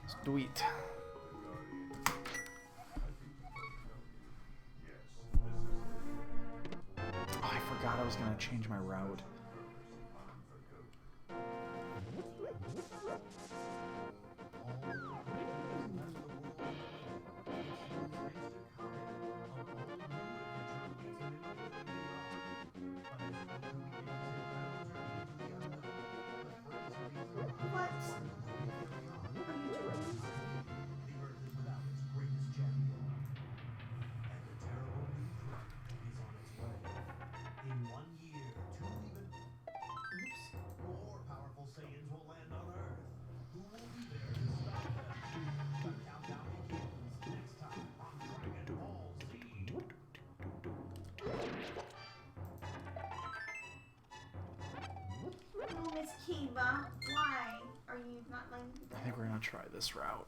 Let's do it. Oh, I forgot I was gonna change my route. Miss Kiva, why are you not letting me go? I think we're gonna try this route.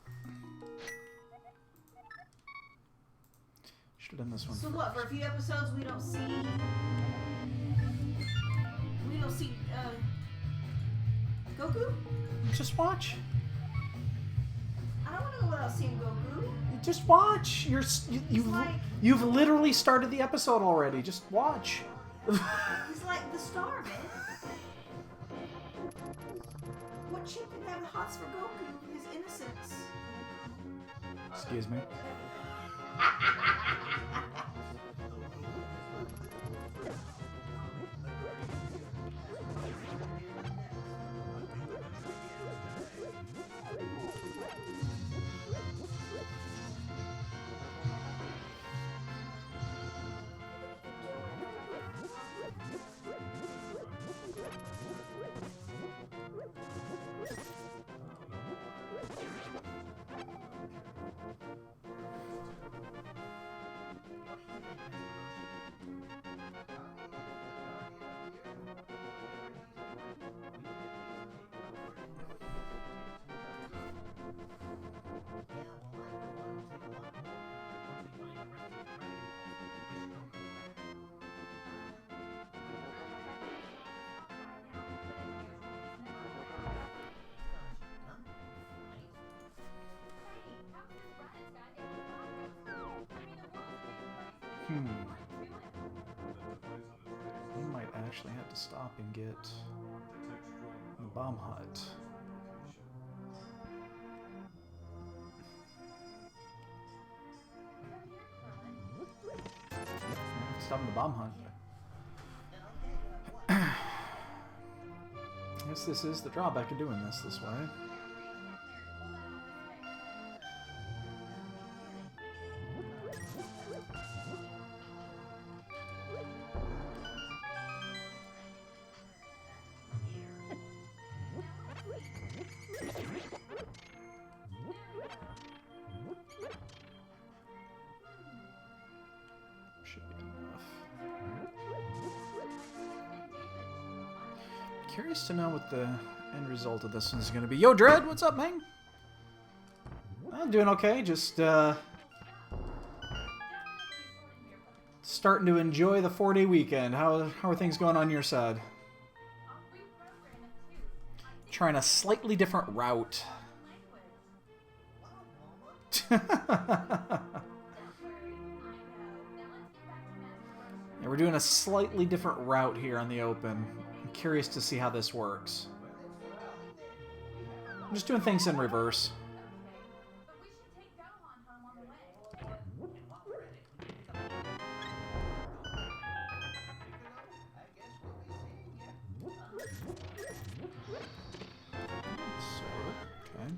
Should have done this one. So first. what? For a few episodes, we don't see Goku. Just watch. I don't want to go without seeing Goku. Just watch. You've literally started the episode already. Just watch. He's like the star, man. What chick can have the hots for Goku? His innocence. Excuse me. We might actually have to stop and get the bomb hut. Stop the bomb hunt. I guess this is the drawback of doing this way. Should be enough. Curious to know what the end result of this one's going to be. Yo, Dread, what's up, man? I'm doing okay. Just starting to enjoy the 4-day weekend. How are things going on your side? Trying a slightly different route. Yeah, we're doing a slightly different route here on the open. I'm curious to see how this works. I'm just doing things in reverse. Okay.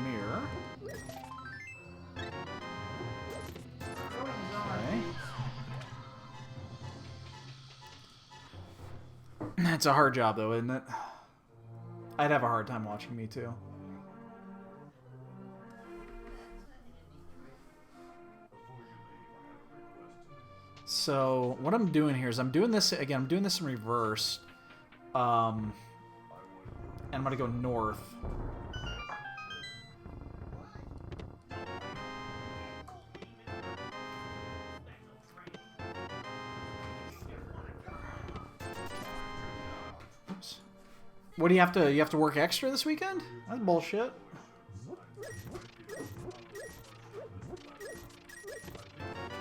Mirror. Okay. It's a hard job, though, isn't it? I'd have a hard time watching me, too. So, what I'm doing here is I'm doing this, again, I'm doing this in reverse. And I'm going to go north. Oops. What do you have to? You have to work extra this weekend? That's bullshit.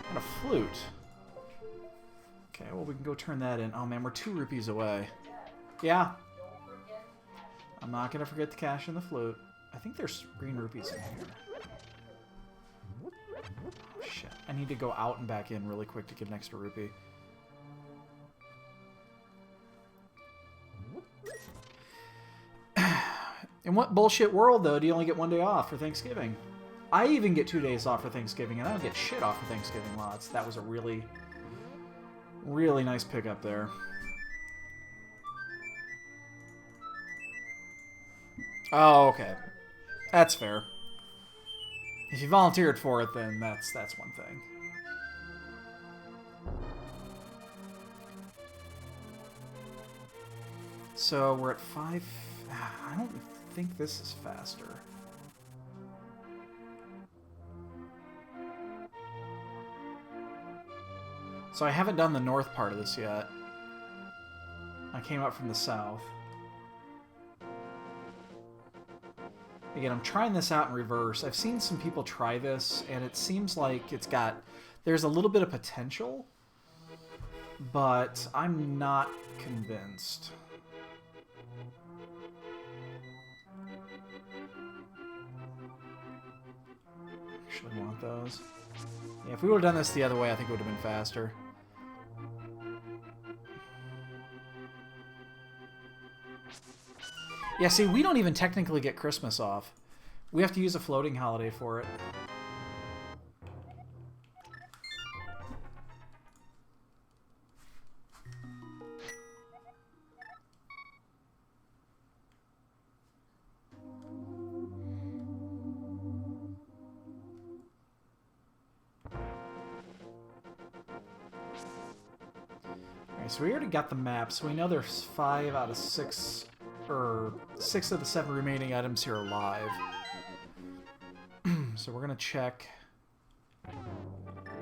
And a flute. Okay, well we can go turn that in. Oh man, we're 2 rupees away. Yeah. I'm not gonna forget to cash in the flute. I think there's green rupees in here. Oh shit. I need to go out and back in really quick to get an extra rupee. In what bullshit world, though, do you only get 1 day off for Thanksgiving? I even get 2 days off for Thanksgiving, and I don't get shit off for Thanksgiving lots. That was a really, really nice pickup there. Oh, okay. That's fair. If you volunteered for it, then that's one thing. So we're at 5... I don't think this is faster. So I haven't done the north part of this yet. I came up from the south. Again, I'm trying this out in reverse. I've seen some people try this, and it seems like it's got... There's a little bit of potential, but I'm not convinced. Actually want those. Yeah, if we would have done this the other way, I think it would have been faster. Yeah, see, we don't even technically get Christmas off. We have to use a floating holiday for it. Alright, so we already got the map, so we know there's 5 out of 6... or 6 of the 7 remaining items here are live. So we're gonna check.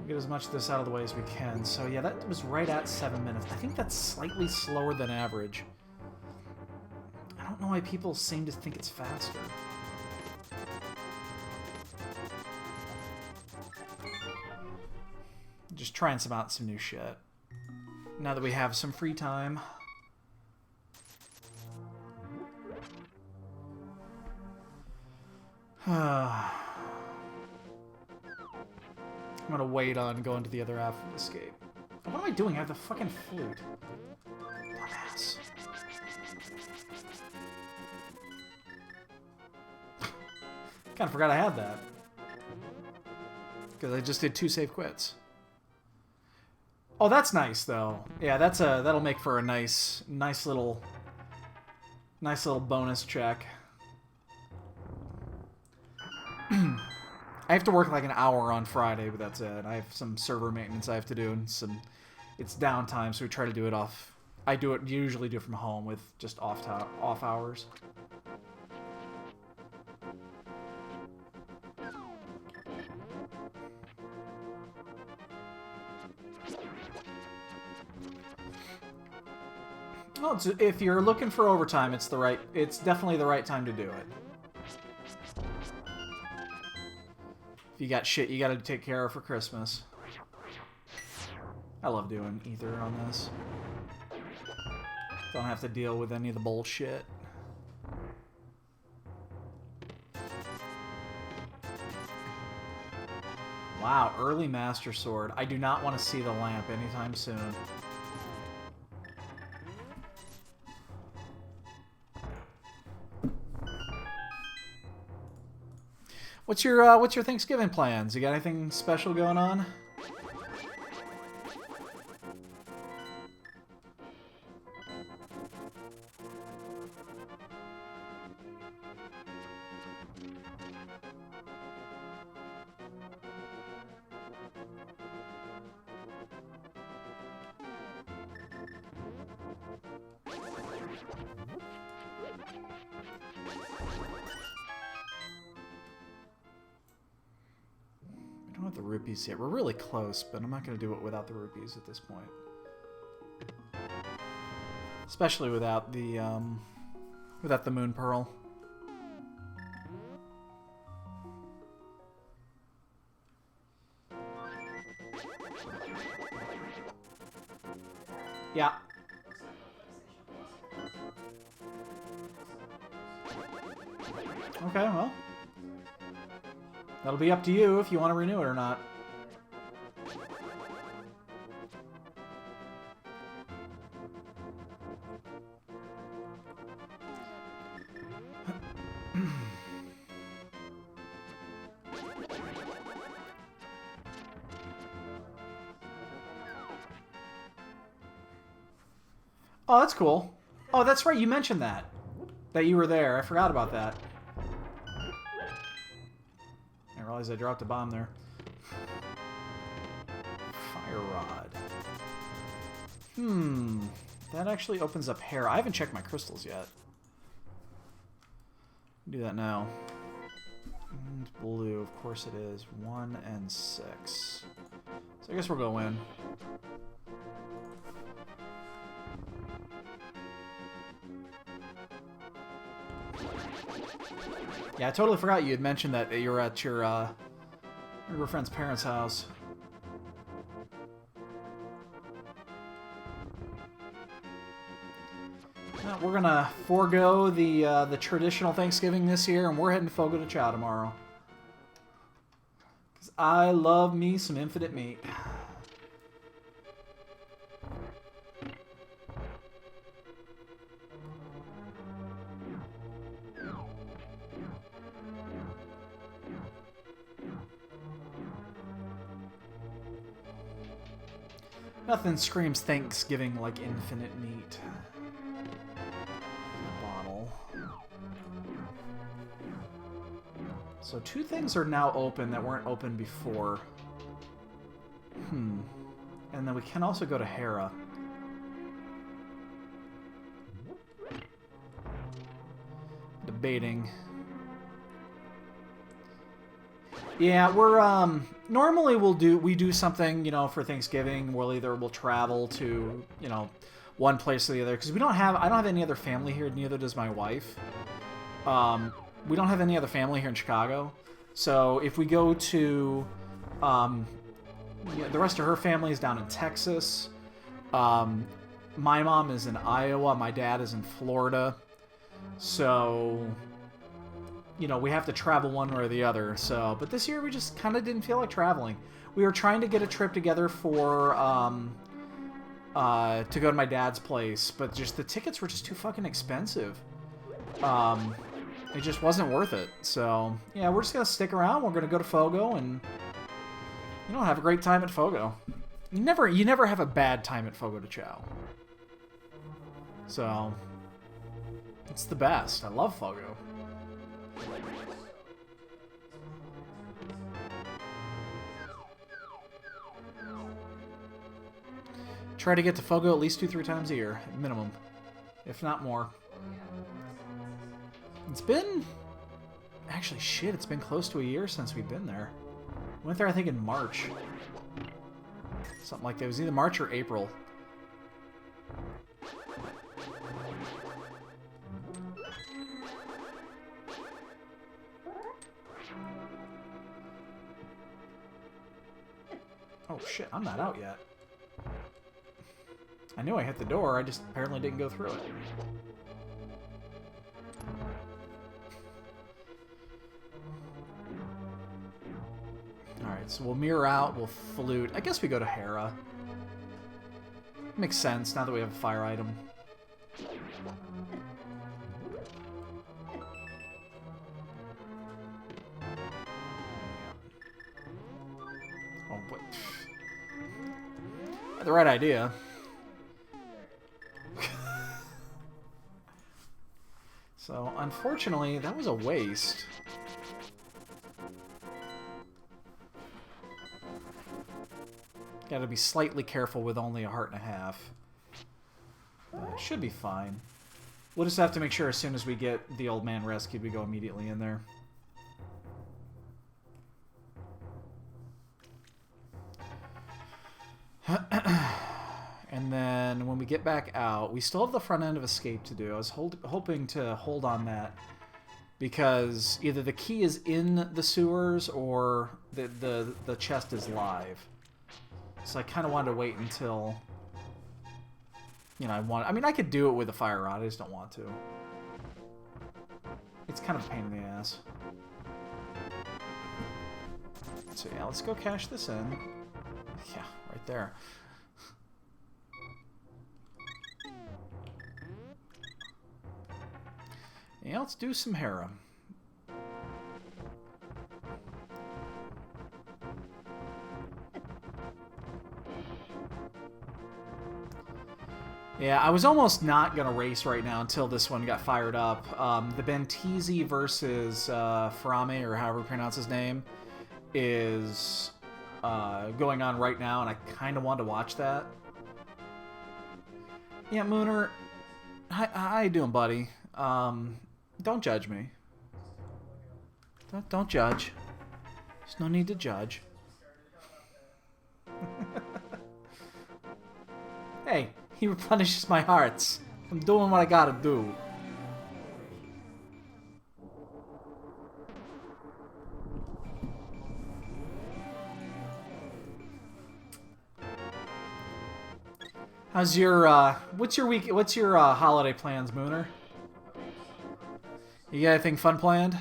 Get as much of this out of the way as we can. So yeah, that was right at 7 minutes. I think that's slightly slower than average. I don't know why people seem to think it's faster. Just trying out some new shit. Now that we have some free time. I'm gonna wait on going to the other half of the escape. What am I doing? I have the fucking flute. Dumbass. Kinda forgot I had that. Because I just did 2 save quits. Oh, that's nice though. Yeah, that'll make for a nice little bonus check. I have to work like an hour on Friday, but that's it. I have some server maintenance I have to do, and it's downtime, so we try to do it off. I usually do it from home with just off hours. Well, if you're looking for overtime, it's definitely the right time to do it. If you got shit you gotta take care of for Christmas. I love doing ether on this. Don't have to deal with any of the bullshit. Wow, early Master Sword. I do not want to see the lamp anytime soon. What's your Thanksgiving plans? You got anything special going on? The rupees yet. We're really close, but I'm not going to do it without the rupees at this point. Especially without the Without the moon pearl. Yeah. Okay, well. That'll be up to you if you want to renew it or not. Oh, that's cool. Oh, that's right. You mentioned that. That you were there. I forgot about that. I realized I dropped a bomb there. Fire rod. That actually opens up hair. I haven't checked my crystals yet. Do that now. And blue, of course it is. 1 and 6. So I guess we'll go in. Yeah, I totally forgot you had mentioned that you were at your friend's parents' house. Now, we're gonna forego the traditional Thanksgiving this year, and we're heading to Fogo de Chao tomorrow. Because I love me some infinite meat. Nothing screams Thanksgiving like infinite meat. Bottle. So 2 things are now open that weren't open before. And then we can also go to Hera. Debating. Yeah, we're normally we do something, you know, for Thanksgiving. We'll travel to, you know, one place or the other, because I don't have any other family here, neither does my wife. We don't have any other family here in Chicago. So if we go to yeah, the rest of her family is down in Texas. My mom is in Iowa, my dad is in Florida. So you know, we have to travel one way or the other. So, but this year we just kind of didn't feel like traveling. We were trying to get a trip together for to go to my dad's place, but just the tickets were just too fucking expensive. It just wasn't worth it. So, yeah, we're just gonna stick around. We're gonna go to Fogo and, you know, have a great time at Fogo. You never have a bad time at Fogo de Chao. So, it's the best. I love Fogo. Try to get to Fogo at least 2-3 times a year, minimum, if not more. It's been... Actually, shit, it's been close to a year since we've been there. We went there, I think, in March. Something like that. It was either March or April. Oh, shit, I'm not out yet. I knew I hit the door, I just apparently didn't go through it. Alright, so we'll mirror out, we'll flute. I guess we go to Hera. Makes sense, now that we have a fire item. Oh, what? The right idea. So, unfortunately, that was a waste. Gotta be slightly careful with only a heart and a half. Should be fine. We'll just have to make sure as soon as we get the old man rescued, we go immediately in there. And then when when we get back out, we still have the front end of escape to do. I was hoping to hold on that because either the key is in the sewers or the chest is live. So I kind of wanted to wait until, you know, I mean, I could do it with a fire rod. I just don't want to. It's kind of a pain in the ass. So yeah, let's go cash this in. Yeah, right there. Yeah, let's do some harem. Yeah, I was almost not going to race right now until this one got fired up. The Bentizi versus Farame, or however you pronounce his name, is going on right now, and I kind of wanted to watch that. Yeah, Mooner, how you doing, buddy? Don't judge me. Don't judge. There's no need to judge. Hey, he replenishes my hearts. I'm doing what I gotta do. How's your, what's your holiday plans, Mooner? You got anything fun planned?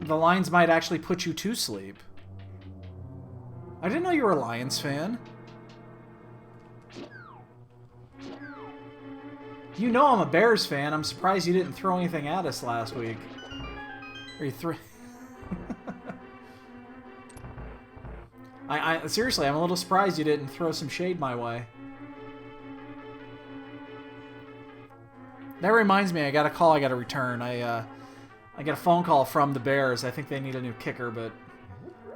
The lines might actually put you to sleep. I didn't know you were a Lions fan. You know I'm a Bears fan. I'm surprised you didn't throw anything at us last week. Or you threw... Seriously, I'm a little surprised you didn't throw some shade my way. That reminds me, I got a call I got to return. I got a phone call from the Bears. I think they need a new kicker, but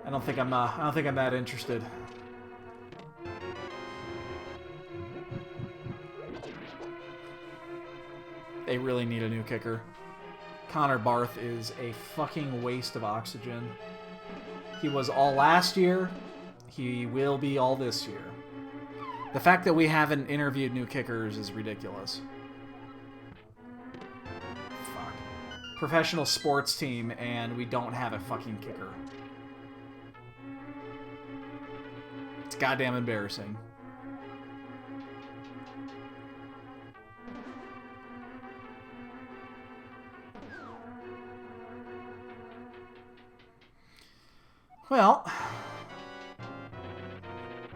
I don't think I'm that interested. They really need a new kicker. Connor Barth is a fucking waste of oxygen. He was all last year. He will be all this year. The fact that we haven't interviewed new kickers is ridiculous. Fuck. Professional sports team, and we don't have a fucking kicker. It's goddamn embarrassing. Well,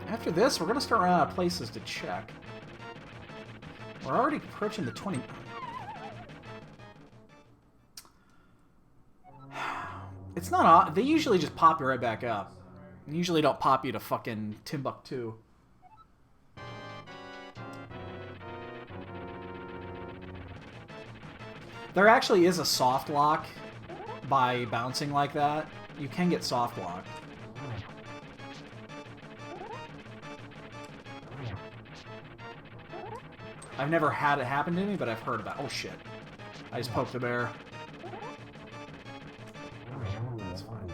after this, we're going to start running out of places to check. We're already approaching the 20... It's not odd. They usually just pop you right back up. They usually don't pop you to fucking Timbuktu. There actually is a soft lock by bouncing like that. You can get soft locked. I've never had it happen to me, but I've heard about it. Oh shit. I just poked the bear. That's fine.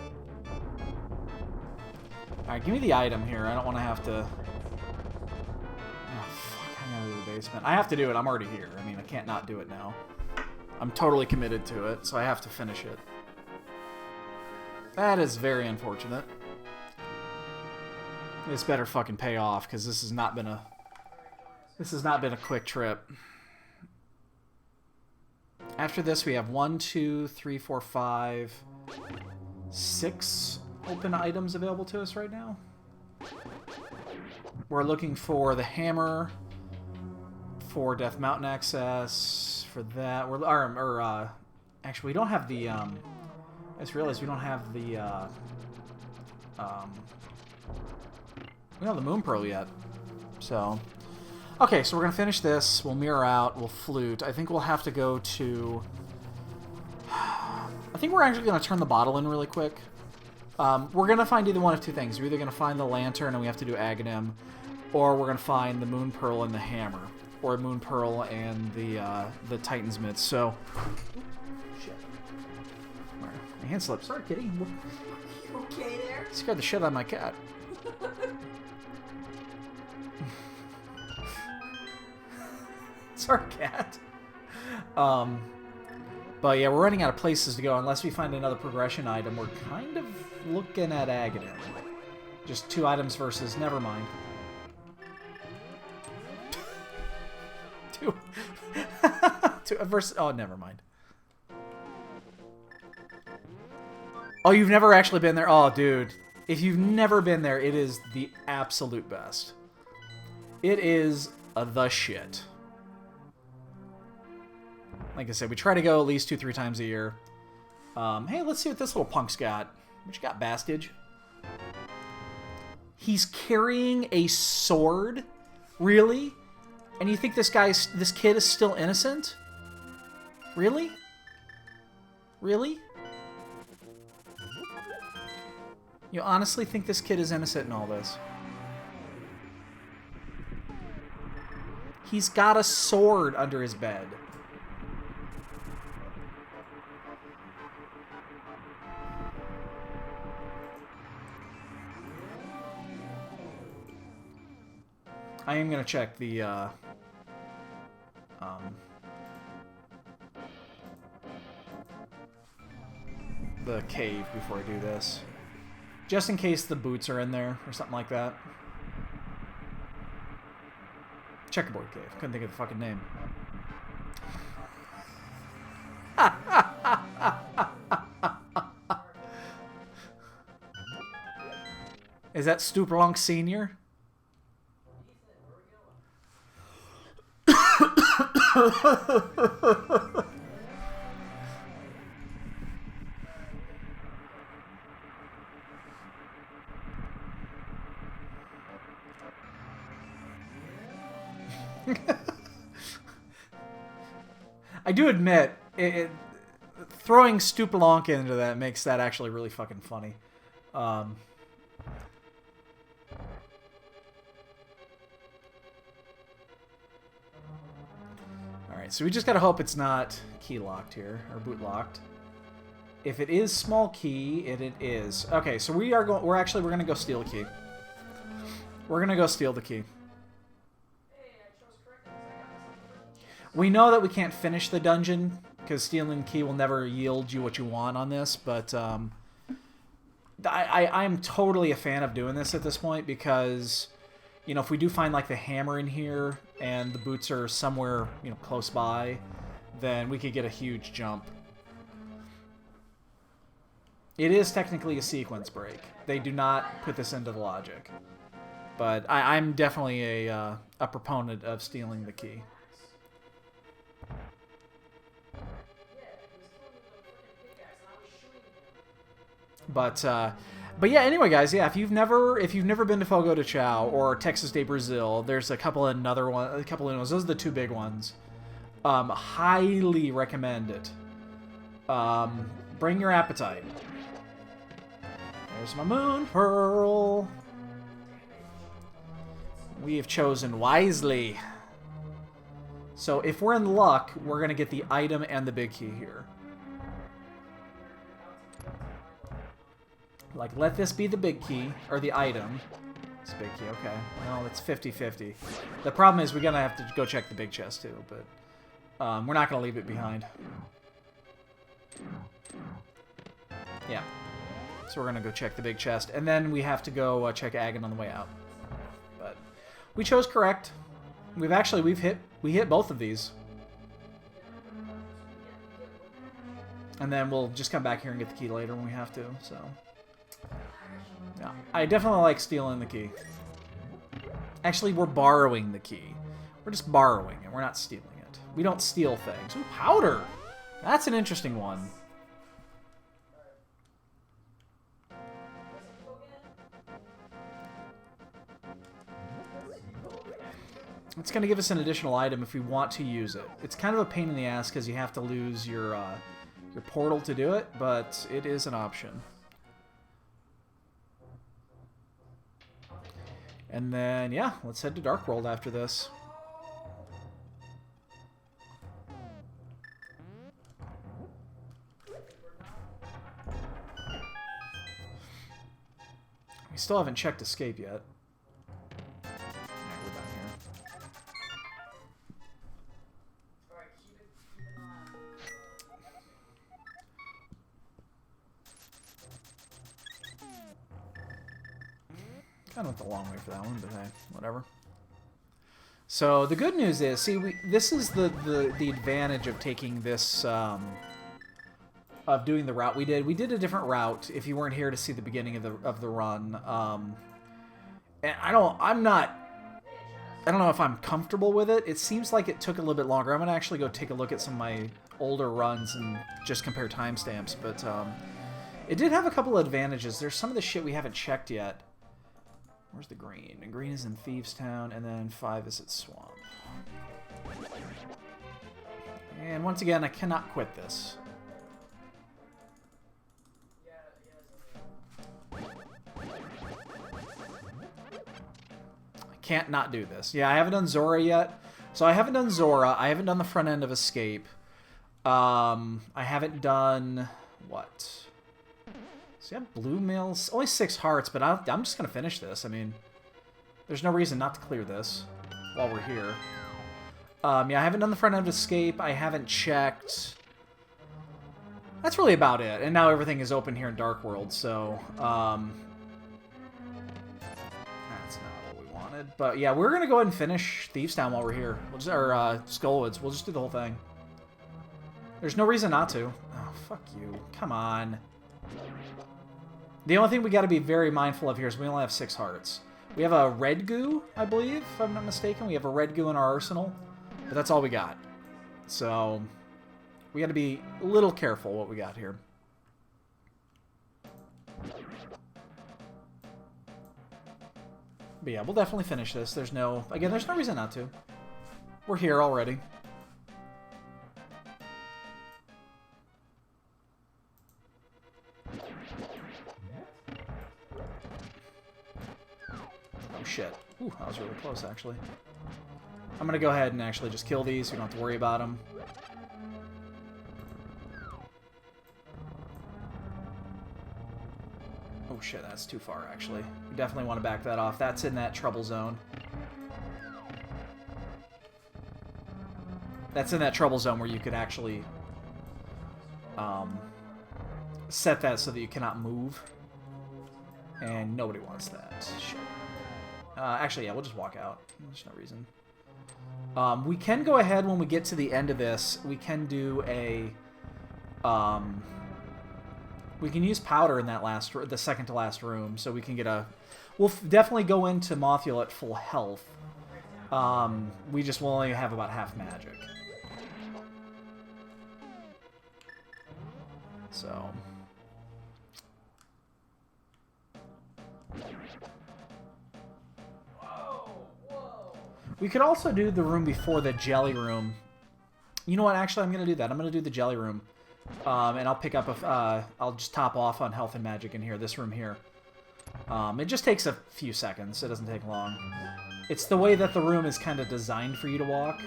Alright, give me the item here. I don't want to have to... Oh, fuck. I gotta do the basement. I have to do it. I'm already here. I mean, I can't not do it now. I'm totally committed to it, so I have to finish it. That is very unfortunate. This better fucking pay off, because this has not been a quick trip. After this, we have 1, 2, 3, 4, 5, 6 open items available to us right now. We're looking for the hammer, for Death Mountain access, for that. Actually, we don't have the, I just realized we don't have the, we don't have the Moon Pearl yet. So, okay, so we're going to finish this. We'll mirror out. We'll flute. I think we'll have to go to... I think we're actually going to turn the bottle in really quick. We're going to find either one of two things. We're either going to find the lantern and we have to do Aghanim, or we're going to find the Moon Pearl and the hammer. Or Moon Pearl and the Titan's Myth. So... Shit. My hand slipped. Sorry, kitty. You okay there? Scared the shit out of my cat. Sorry, cat. But yeah, we're running out of places to go. Unless we find another progression item, we're kind of looking at Aghanim. Just 2 items versus... Never mind. 2 versus... Oh, never mind. Oh, you've never actually been there? Oh, dude. If you've never been there, it is the absolute best. It is the shit. Like I said, we try to go at least 2-3 times a year. Hey, let's see what this little punk's got. What you got, Bastage? He's carrying a sword? Really? And you think this kid is still innocent? Really? Really? You honestly think this kid is innocent in all this? He's got a sword under his bed. I am going to check the cave before I do this. Just in case the boots are in there or something like that. Checkerboard Cave. Couldn't think of the fucking name. Is that Stupelonk Senior? I do admit, throwing Stupelonk into that makes that actually really fucking funny. Alright, so we just gotta hope it's not key locked here, or boot locked. If it is small key, it is. Okay, so we're gonna go steal the key. We're gonna go steal the key. We know that we can't finish the dungeon, because stealing the key will never yield you what you want on this, but I'm totally a fan of doing this at this point, because, you know, if we do find, like, the hammer in here, and the boots are somewhere, you know, close by, then we could get a huge jump. It is technically a sequence break. They do not put this into the logic. But I'm definitely a proponent of stealing the key. But yeah, anyway, guys, yeah, if you've never been to Fogo de Chao or Texas de Brazil, there's a couple of ones. Those are the 2 big ones. Highly recommend it. Bring your appetite. There's my Moon Pearl. We have chosen wisely. So if we're in luck, we're gonna get the item and the big key here. Like, let this be the big key, or the item. It's big key, okay. Well, it's 50-50. The problem is we're gonna have to go check the big chest, too, but we're not gonna leave it behind. Yeah. So we're gonna go check the big chest, and then we have to go check Agon on the way out. But we chose correct. We hit both of these. And then we'll just come back here and get the key later when we have to, so... Yeah, I definitely like stealing the key. Actually, we're borrowing the key. We're just borrowing it. We're not stealing it. We don't steal things. Ooh, powder! That's an interesting one. It's going to give us an additional item if we want to use it. It's kind of a pain in the ass because you have to lose your your portal to do it, but it is an option. And then, yeah, let's head to Dark World after this. We still haven't checked escape yet. Yeah, we're down here. Kind of went the long way for that one, but hey, whatever. So the good news is, see, this is the advantage of taking this, of doing the route we did. We did a different route. If you weren't here to see the beginning of the run, and I don't know if I'm comfortable with it. It seems like it took a little bit longer. I'm gonna actually go take a look at some of my older runs and just compare timestamps. But it did have a couple of advantages. There's some of the shit we haven't checked yet. Where's the green? And green is in Thieves Town, and then 5 is at Swamp. And once again, I cannot quit this. I can't not do this. Yeah, I haven't done Zora yet. So I haven't done Zora. I haven't done the front end of Escape. I haven't done... what? So you have blue mills, only 6 hearts, but I'm just going to finish this. I mean, there's no reason not to clear this while we're here. Yeah, I haven't done the front end of Escape. I haven't checked. That's really about it. And now everything is open here in Dark World, so that's not what we wanted. But yeah, we're going to go ahead and finish Thieves Town while we're here. We'll just, or Skullwoods. We'll just do the whole thing. There's no reason not to. Oh, fuck you. Come on. The only thing we got to be very mindful of here is we only have 6 hearts. We have a red goo, I believe, if I'm not mistaken. We have a red goo in our arsenal, but that's all we got. So we got to be a little careful what we got here. But yeah, we'll definitely finish this. There's no reason not to. We're here already. Shit. Ooh, that was really close, actually. I'm gonna go ahead and actually just kill these so we don't have to worry about them. Oh shit, that's too far, actually. We definitely want to back that off. That's in that trouble zone. That's in that trouble zone where you could actually set that so that you cannot move. And nobody wants that. Shit. Actually, yeah, we'll just walk out. There's no reason. We can go ahead when we get to the end of this. We can do a... we can use powder in that the second to last room, so we can get a... We'll definitely go into Mothula at full health. We just will only have about half magic. So... We could also do the room before the jelly room. You know what? Actually, I'm going to do that. I'm going to do the jelly room. And I'll pick up I'll just top off on health and magic in here. This room here. It just takes a few seconds. It doesn't take long. It's the way that the room is kind of designed for you to walk.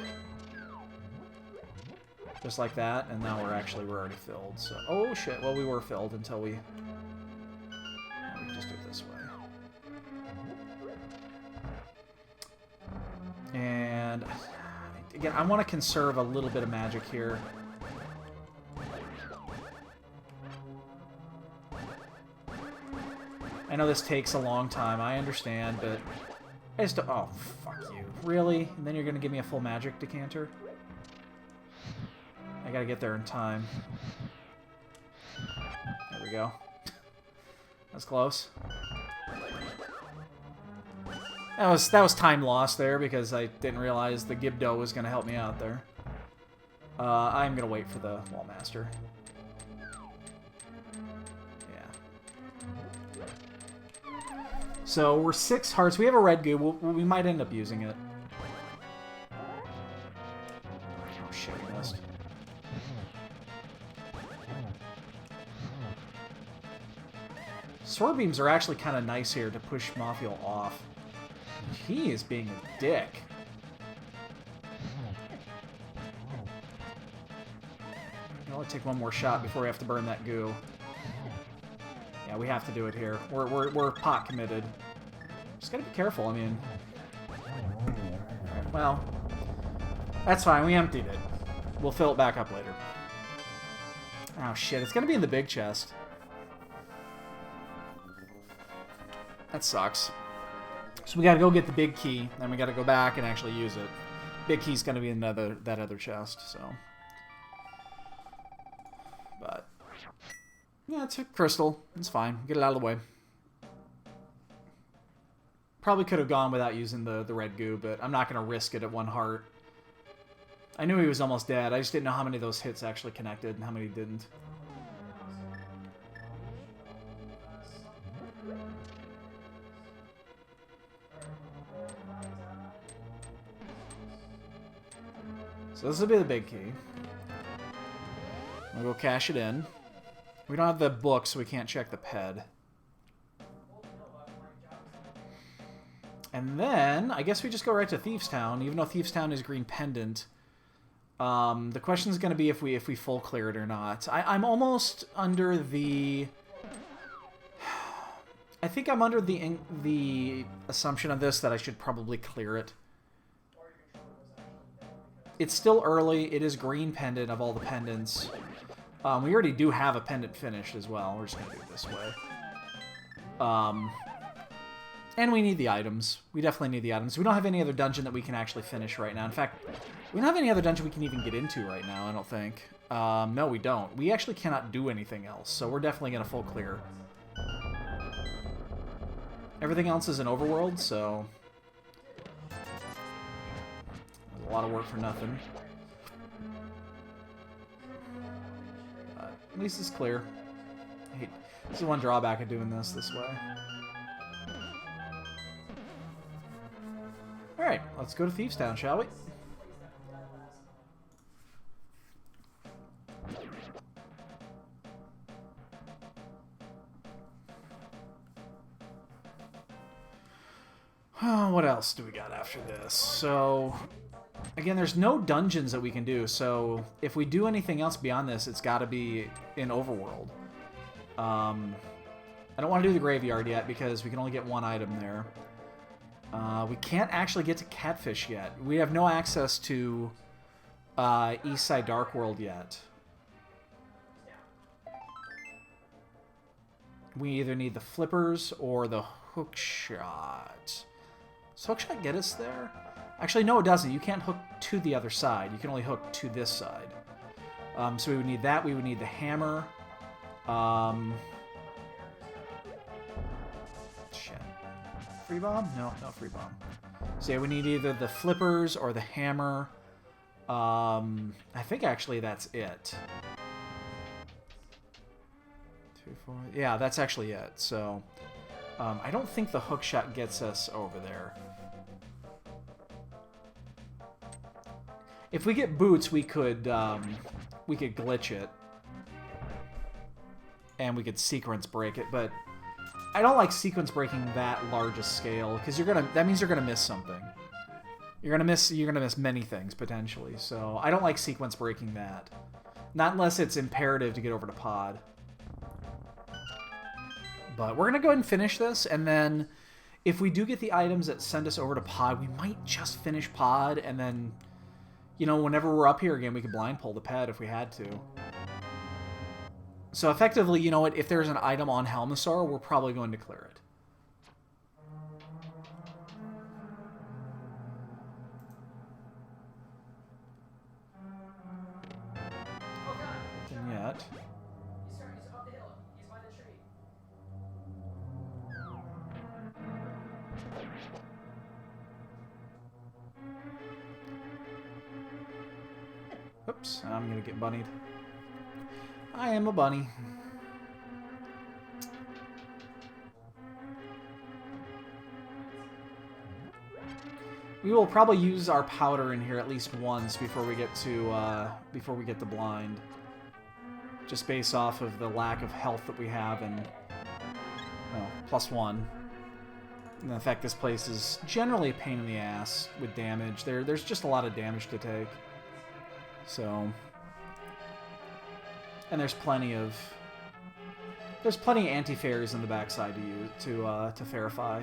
Just like that. And now we're already filled. So, oh shit. Well, we were filled until we... we can just do it this way. And again, I want to conserve a little bit of magic here. I know this takes a long time, I understand, but I just don't... Oh, fuck you. Really? And then you're going to give me a full magic decanter? I gotta get there in time. There we go. That's close. That was time lost there because I didn't realize the Gibdo was going to help me out there. I'm going to wait for the Wallmaster. Yeah. So we're 6 hearts. We have a red goo. We might end up using it. Oh shit, we missed. Sword beams are actually kind of nice here to push Mafiel off. He is being a dick. I'll take one more shot before we have to burn that goo. Yeah, we have to do it here. We're pot committed. Just gotta be careful, I mean... Well, that's fine, we emptied it. We'll fill it back up later. Oh shit, it's gonna be in the big chest. That sucks. So we gotta go get the big key, then we gotta go back and actually use it. Big key's gonna be in that other chest, so... But... Yeah, it's a crystal. It's fine. Get it out of the way. Probably could have gone without using the red goo, but I'm not going to risk it at 1 heart. I knew he was almost dead. I just didn't know how many of those hits actually connected and how many didn't. So this will be the big key. We'll go cash it in. We don't have the book, so we can't check the ped. And then, I guess we just go right to Thieves' Town, even though Thieves' Town is green pendant. The question is going to be if we full clear it or not. I'm almost under the... I think I'm under the assumption of this that I should probably clear it. It's still early. It is green pendant of all the pendants. We already do have a pendant finished as well. We're just going to do it this way. And we need the items. We definitely need the items. We don't have any other dungeon that we can actually finish right now. In fact, we don't have any other dungeon we can even get into right now, I don't think. No, we don't. We actually cannot do anything else, so we're definitely going to full clear. Everything else is an overworld, so... a lot of work for nothing. But at least it's clear. This is one drawback of doing this way. Alright, let's go to Thieves' Town, shall we? What else do we got after this? So, again, there's no dungeons that we can do, so if we do anything else beyond this, it's got to be in Overworld. I don't want to do the graveyard yet because we can only get 1 item there. We can't actually get to Catfish yet. We have no access to Eastside Dark World yet. We either need the flippers or the hookshot. Does hookshot get us there? Actually, no, it doesn't. You can't hook to the other side. You can only hook to this side. So we would need that. We would need the hammer. Shit. Free bomb? No, no free bomb. So yeah, we need either the flippers or the hammer. I think actually that's it. 2, 4. Yeah, that's actually it. So I don't think the hookshot gets us over there. If we get boots, we could glitch it, and we could sequence break it. But I don't like sequence breaking that large a scale because that means you're gonna miss something. You're gonna miss many things potentially. So I don't like sequence breaking that, not unless it's imperative to get over to Pod. But we're gonna go ahead and finish this, and then if we do get the items that send us over to Pod, we might just finish Pod, and then, you know, whenever we're up here again, we could blind pull the ped if we had to. So effectively, you know what, if there's an item on Helmasaur, we're probably going to clear it. Nothing yet. He's up the hill. He's by the tree. Oops, I'm gonna get bunnied. I am a bunny. We will probably use our powder in here at least once before we get to blind. Just based off of the lack of health that we have and No, +1. And in fact, this place is generally a pain in the ass with damage. There's just a lot of damage to take. So... And there's plenty of anti-fairies in the backside to use to verify.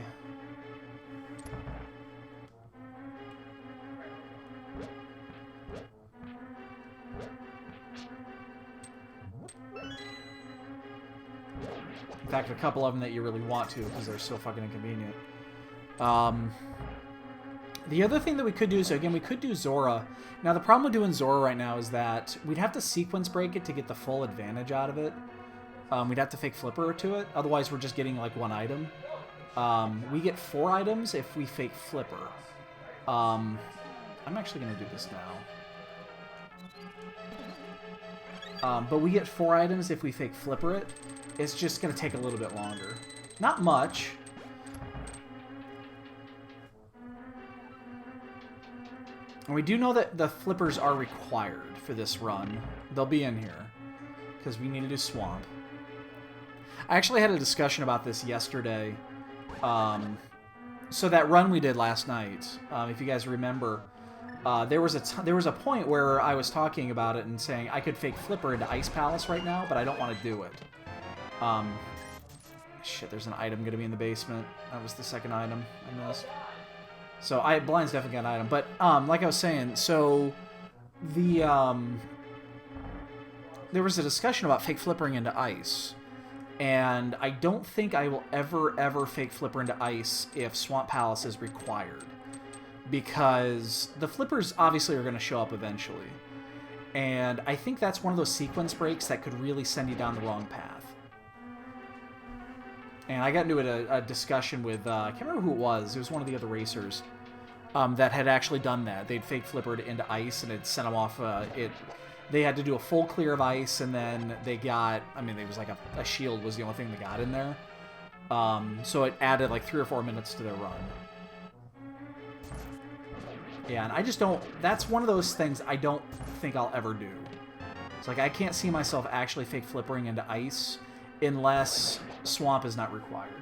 In fact, a couple of them that you really want to because they're so fucking inconvenient. The other thing that we could do is, again, we could do Zora. Now, the problem with doing Zora right now is that we'd have to sequence break it to get the full advantage out of it. We'd have to fake flipper to it. Otherwise, we're just getting, like, 1 item. We get 4 items if we fake flipper. I'm actually going to do this now. But we get 4 items if we fake flipper it. It's just going to take a little bit longer. Not much. And we do know that the flippers are required for this run. They'll be in here. Because we need to do Swamp. I actually had a discussion about this yesterday. So that run we did last night, if you guys remember, there was a point where I was talking about it and saying I could fake Flipper into Ice Palace right now, but I don't want to do it. Shit, there's an item going to be in the basement. That was the second item I missed. So Blind's definitely got an item. But like I was saying, so the there was a discussion about fake flippering into ice. And I don't think I will ever fake flipper into ice if Swamp Palace is required. Because the flippers obviously are going to show up eventually. And I think that's one of those sequence breaks that could really send you down the wrong path. And I got into a discussion with, I can't remember who it was was one of the other racers, that had actually done that. They'd fake flippered into ice and it sent them off, they had to do a full clear of ice, and then they got, I mean, it was like a shield was the only thing they got in there. So it added like 3 or 4 minutes to their run. Yeah, and I just don't, that's one of those things I don't think I'll ever do. It's like I can't see myself actually fake flippering into ice unless Swamp is not required.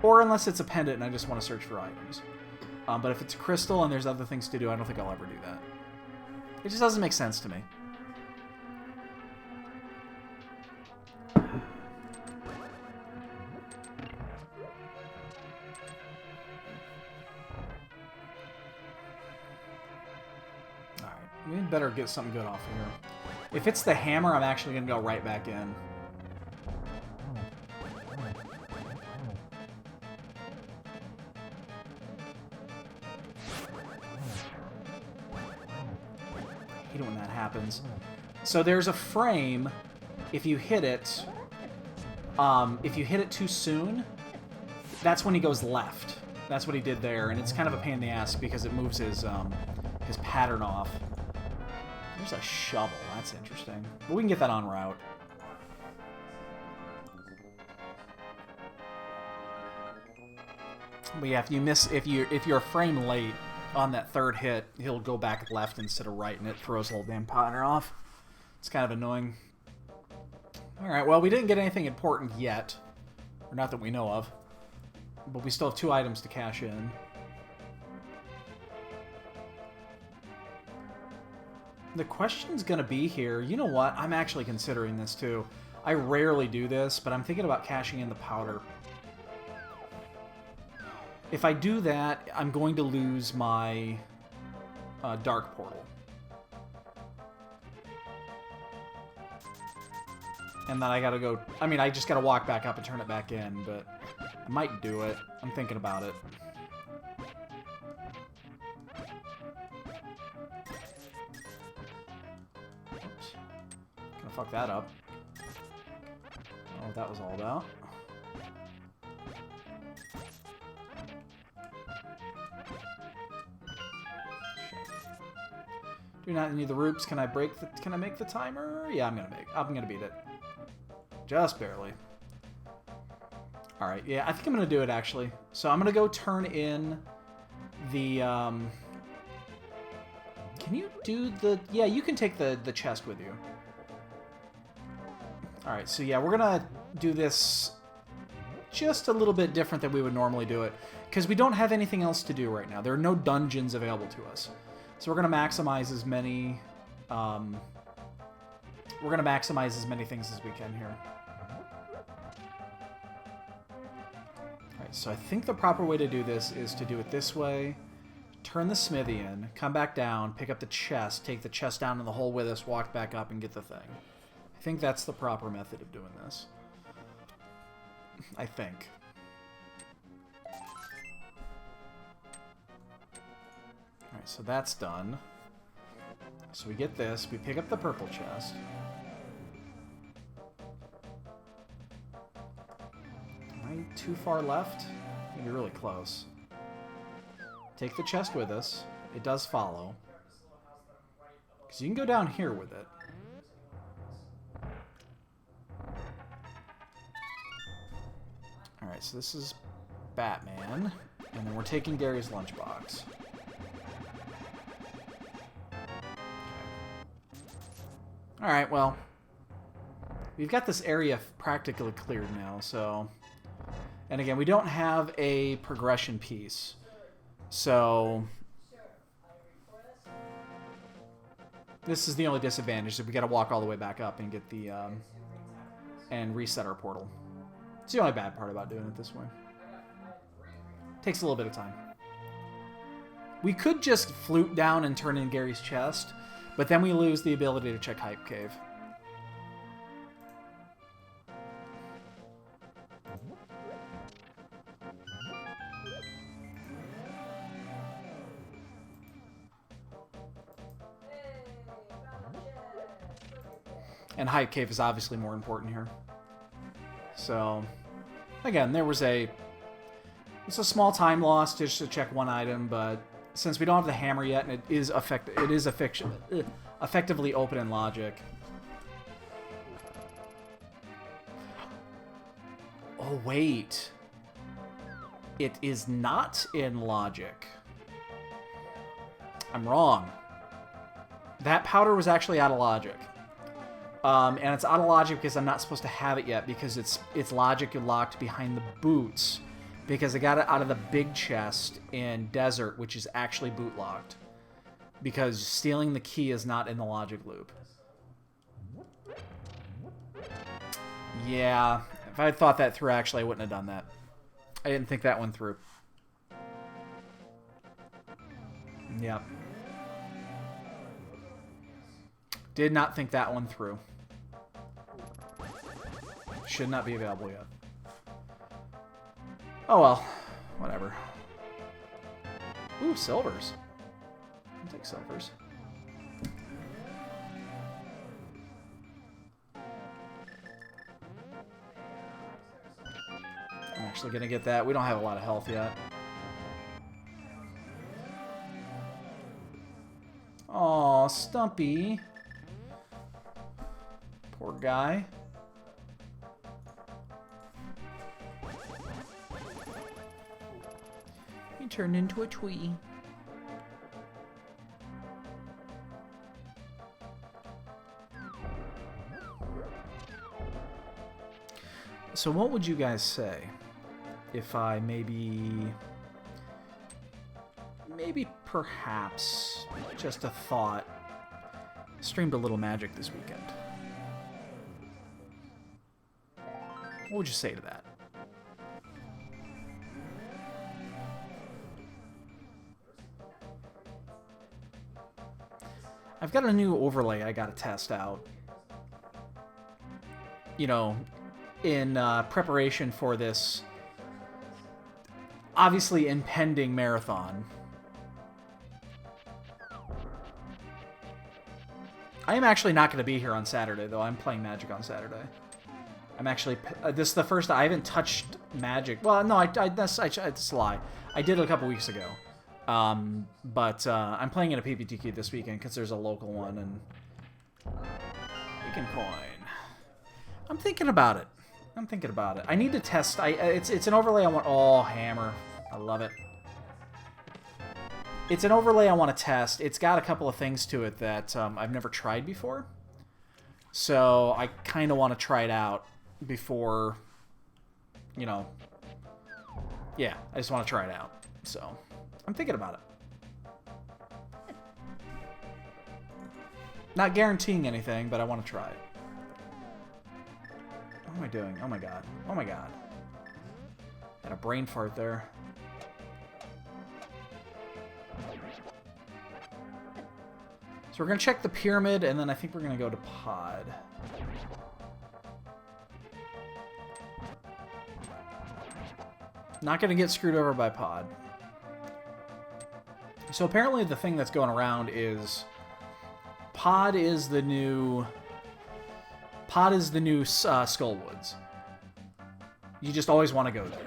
Or unless it's a pendant and I just want to search for items. But if it's a crystal and there's other things to do, I don't think I'll ever do that. It just doesn't make sense to me. Alright, we better get something good off here. If it's the hammer, I'm actually going to go right back in. I hate it when that happens. So there's a frame, if you hit it too soon, that's when he goes left. That's what he did there, and it's kind of a pain in the ass because it moves his pattern off. There's a shovel, that's interesting. But we can get that en route. But yeah, if you're a frame late on that third hit, he'll go back left instead of right, and it throws the whole damn pattern off. It's kind of annoying. Alright, well, we didn't get anything important yet. Or not that we know of. But we still have 2 items to cash in. The question's gonna be here, you know what? I'm actually considering this too. I rarely do this, but I'm thinking about cashing in the powder. If I do that, I'm going to lose my Dark Portal. And then I gotta go... I mean, I just gotta walk back up and turn it back in, but I might do it. I'm thinking about it. Oops. Gonna fuck that up. I don't know what that was all about. Do not need the roops. Can I make the timer? Yeah, I'm gonna beat it. Just barely. Alright, yeah, I think I'm gonna do it actually. So I'm gonna go turn in the can you do the... Yeah, you can take the chest with you. Alright, so yeah, we're gonna do this just a little bit different than we would normally do it, because we don't have anything else to do right now. There are no dungeons available to us. So we're going to maximize as many... we're going to maximize as many things as we can here. Alright, so I think the proper way to do this is to do it this way. Turn the smithy in, come back down, pick up the chest, take the chest down in the hole with us, walk back up, and get the thing. I think that's the proper method of doing this. I think. Alright, so that's done. So we get this, we pick up the purple chest. Am I too far left? Maybe really close. Take the chest with us. It does follow. Because you can go down here with it. Alright, so this is Batman. And then we're taking Gary's lunchbox. Alright, well. We've got this area practically cleared now, so... And again, we don't have a progression piece. So... This is the only disadvantage, that we gotta walk all the way back up and get the, and reset our portal. It's the only bad part about doing it this way. Takes a little bit of time. We could just flute down and turn in Gary's chest, but then we lose the ability to check Hype Cave. And Hype Cave is obviously more important here. So, again, there was it's a small time loss just to check one item, but since we don't have the hammer yet, and it is effectively open in logic. Oh wait, it is not in logic. I'm wrong. That powder was actually out of logic. And it's out of logic because I'm not supposed to have it yet, because it's logic locked behind the boots, because I got it out of the big chest in Desert, which is actually boot locked, because stealing the key is not in the logic loop. Yeah, if I had thought that through, actually, I wouldn't have done that. I didn't think that one through. Yep. Did not think that one through. Should not be available yet. Oh well. Whatever. Ooh, silvers. I'll take silvers. I'm actually gonna get that. We don't have a lot of health yet. Aw, Stumpy. Poor guy. He turned into a tree. So what would you guys say if I maybe perhaps, just a thought, streamed a little Magic this weekend? What would you say to that? I've got a new overlay I gotta test out. You know, in preparation for this obviously impending marathon. I am actually not going to be here on Saturday, though. I'm playing Magic on Saturday. I'm actually... this is the first... I haven't touched Magic. Well, no, that's a lie. I did it a couple weeks ago. But I'm playing in a PPTQ this weekend because there's a local one, and... Weekend coin. I'm thinking about it. I need to test... It's an overlay I want... Oh, hammer. I love it. It's an overlay I want to test. It's got a couple of things to it that I've never tried before. So I kind of want to try it out before you know, yeah, I just want to try it out. So, I'm thinking about it. Not guaranteeing anything, but I want to try it. What am I doing? Oh my god. Oh my god. Had a brain fart there. So we're going to check the pyramid, and then I think we're going to go to pod. Not going to get screwed over by pod. So apparently the thing that's going around is... Pod is the new Skullwoods. You just always want to go there.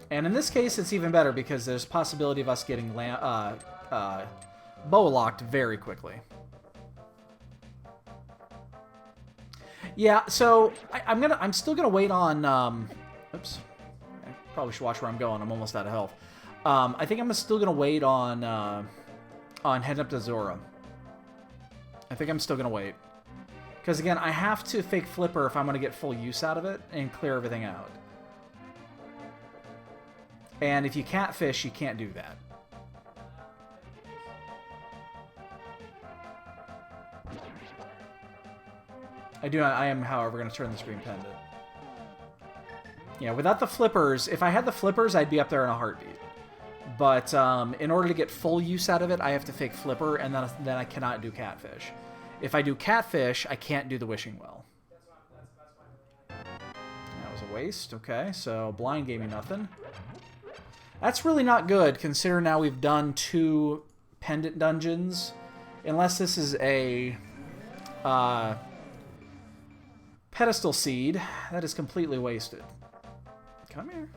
And in this case, it's even better because there's a possibility of us getting bow locked very quickly. Yeah, so I'm still gonna wait on. Oops, I probably should watch where I'm going. I'm almost out of health. I think I'm still gonna wait on heading up to Zora. I think I'm still gonna wait because again, I have to fake flipper if I'm gonna get full use out of it and clear everything out. And if you catfish, you can't do that. I am, however, going to turn the screen pendant. Yeah, without the flippers, if I had the flippers, I'd be up there in a heartbeat. But in order to get full use out of it, I have to fake flipper, and then I cannot do catfish. If I do catfish, I can't do the wishing well. That was a waste. Okay, so blind gave me nothing. That's really not good, considering now we've done 2 pendant dungeons. Unless this is a pedestal seed, that is completely wasted. Come here.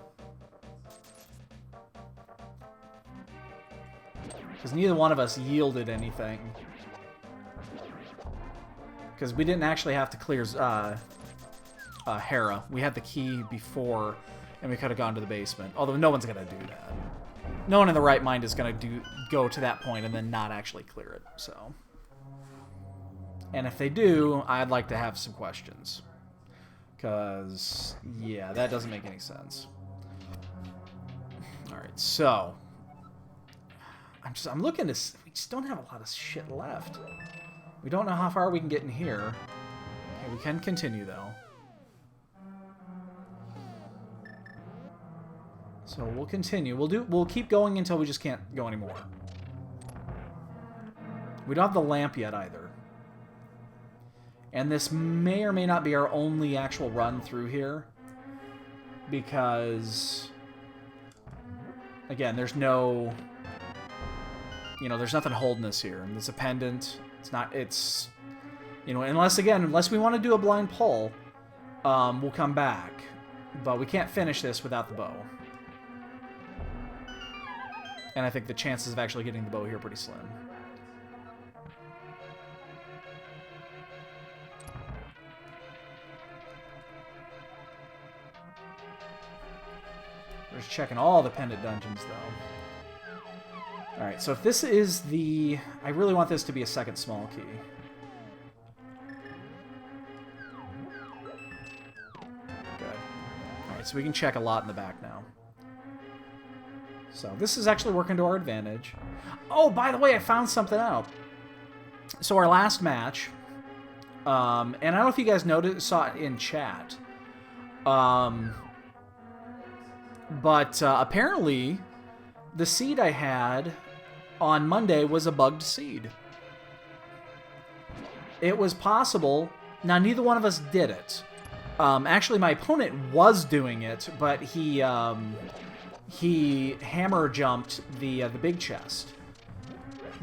Because neither one of us yielded anything. Because we didn't actually have to clear Hera. We had the key before... And we could have gone to the basement. Although no one's going to do that. No one in the right mind is going to go to that point and then not actually clear it. So, and if they do, I'd like to have some questions. Because, yeah, that doesn't make any sense. Alright, so... I'm looking to... We just don't have a lot of shit left. We don't know how far we can get in here. Okay, we can continue, though. So we'll continue. We'll keep going until we just can't go anymore. We don't have the lamp yet either. And this may or may not be our only actual run through here. Because again, there's no there's nothing holding us here. And it's a pendant. It's unless we want to do a blind pull, we'll come back. But we can't finish this without the bow. And I think the chances of actually getting the bow here are pretty slim. We're just checking all the pendant dungeons, though. Alright, so if this is the... I really want this to be a second small key. Good. Alright, so we can check a lot in the back now. So this is actually working to our advantage. Oh, by the way, I found something out. So our last match, and I don't know if you guys saw it in chat, but apparently the seed I had on Monday was a bugged seed. It was possible. Now, neither one of us did it. Actually, my opponent was doing it, but he hammer jumped the big chest.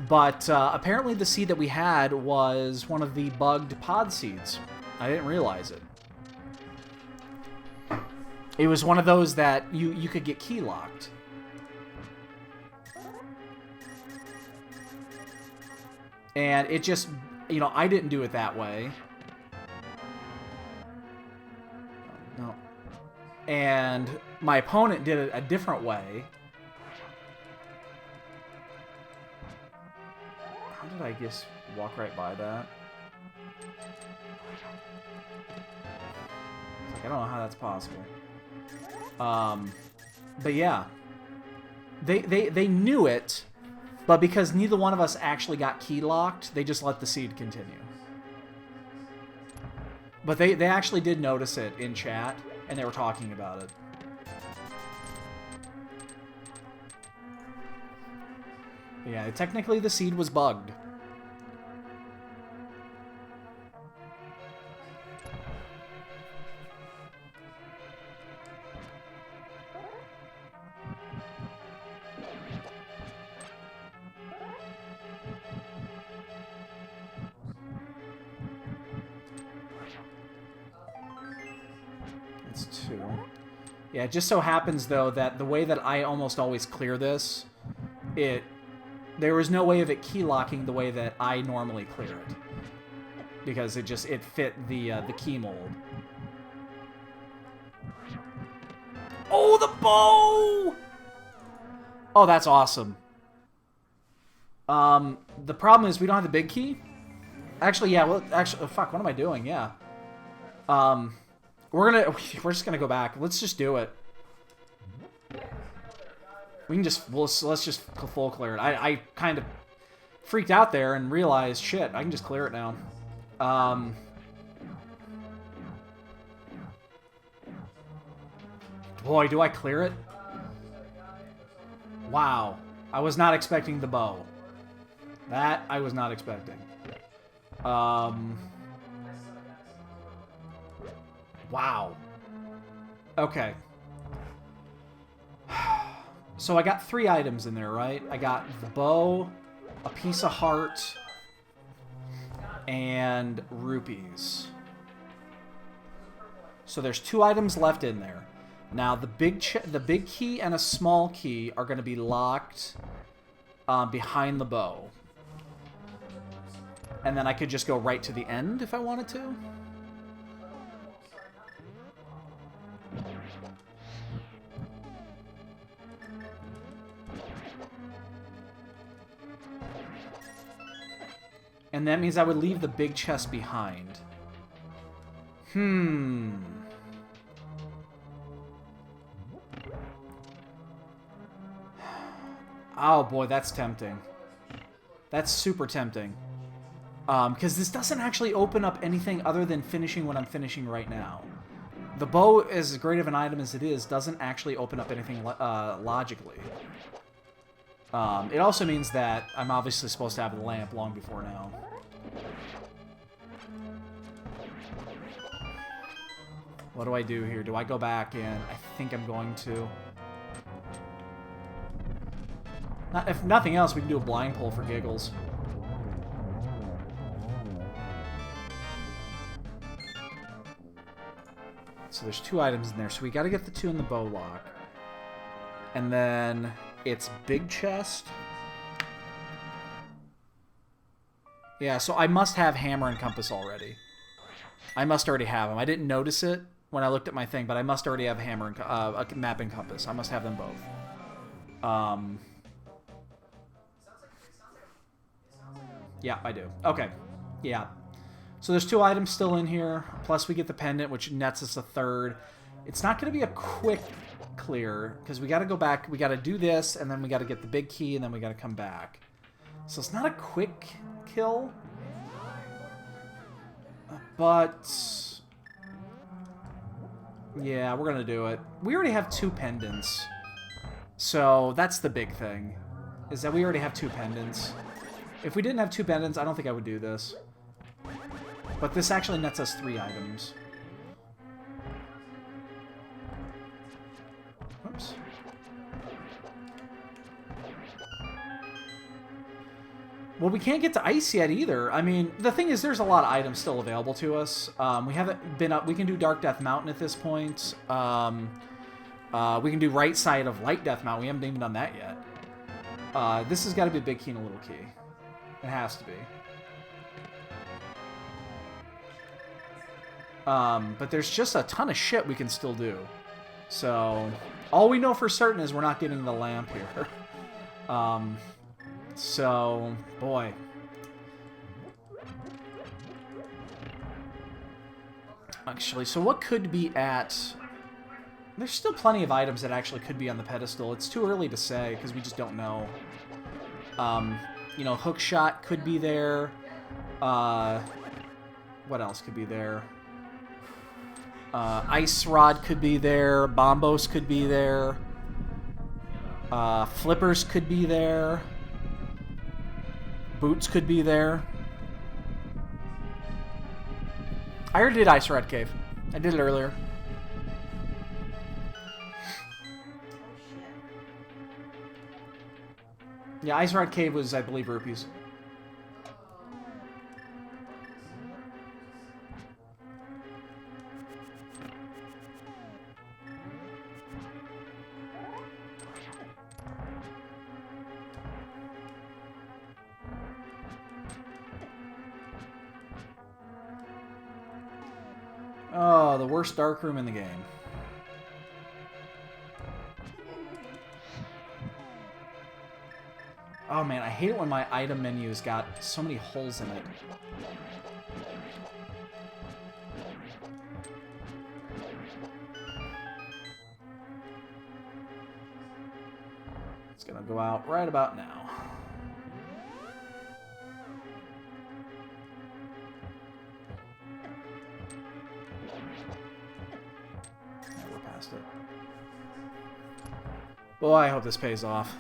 But apparently the seed that we had was one of the bugged pod seeds. I didn't realize it. It was one of those that you could get key locked. And it just, I didn't do it that way. No. And my opponent did it a different way. How did did I just walk right by that? It's like, I don't know how that's possible. But yeah. They knew it, but because neither one of us actually got key locked, they just let the seed continue. But they actually did notice it in chat, and they were talking about it. Yeah, technically the seed was bugged. It's 2. Yeah, it just so happens, though, that the way that I almost always clear this, there was no way of it key locking the way that I normally clear it. Because it fit the key mold. Oh, the bow! Oh, that's awesome. The problem is we don't have the big key. Actually, yeah, well, actually, oh, fuck, what am I doing? Yeah. We're just gonna go back. Let's just do it. We can just, let's just full clear it. I kind of freaked out there and realized, shit, I can just clear it now. Boy, do I clear it? Wow. I was not expecting the bow. That I was not expecting. Wow. Okay. So I got 3 items in there, right? I got the bow, a piece of heart, and rupees. So there's 2 items left in there. Now the big key and a small key are going to be locked behind the bow. And then I could just go right to the end if I wanted to. And that means I would leave the big chest behind. Oh boy, that's tempting. That's super tempting. Because this doesn't actually open up anything other than finishing what I'm finishing right now. The bow, as great of an item as it is, doesn't actually open up anything logically. It also means that I'm obviously supposed to have the lamp long before now. What do I do here? Do I go back in? I think I'm going to. If nothing else, we can do a blind pull for giggles. So there's 2 items in there. So we got to get the 2 in the bow lock. And then it's big chest. Yeah, so I must have hammer and compass already. I must already have them. I didn't notice it when I looked at my thing, but I must already have hammer and a map and compass. I must have them both. Yeah, I do. Okay. Yeah. So there's 2 items still in here. Plus we get the pendant, which nets us a 3rd. It's not going to be a quick clear, because we got to go back. We got to do this, and then we got to get the big key, and then we got to come back. So it's not a quick kill. But yeah, we're going to do it. We already have 2 pendants. So that's the big thing, is that we already have 2 pendants. If we didn't have 2 pendants, I don't think I would do this. But this actually nets us 3 items. Whoops. Well, we can't get to ice yet either. I mean, the thing is, there's a lot of items still available to us. We haven't been up. We can do Dark Death Mountain at this point. We can do right side of Light Death Mountain. We haven't even done that yet. This has got to be a big key and a little key. It has to be. But there's just a ton of shit we can still do. So, all we know for certain is we're not getting the lamp here. So, boy. Actually, so what could be at... There's still plenty of items that actually could be on the pedestal. It's too early to say, because we just don't know. You know, hookshot could be there. What else could be there? Ice rod could be there. Bombos could be there. Flippers could be there. Boots could be there. I already did Ice Rod Cave. I did it earlier. Yeah, Ice Rod Cave was, I believe, rupees. Oh, the worst dark room in the game. Oh man, I hate it when my item menu's got so many holes in it. It's gonna go out right about now. Yeah, we're past it. Boy, I hope this pays off.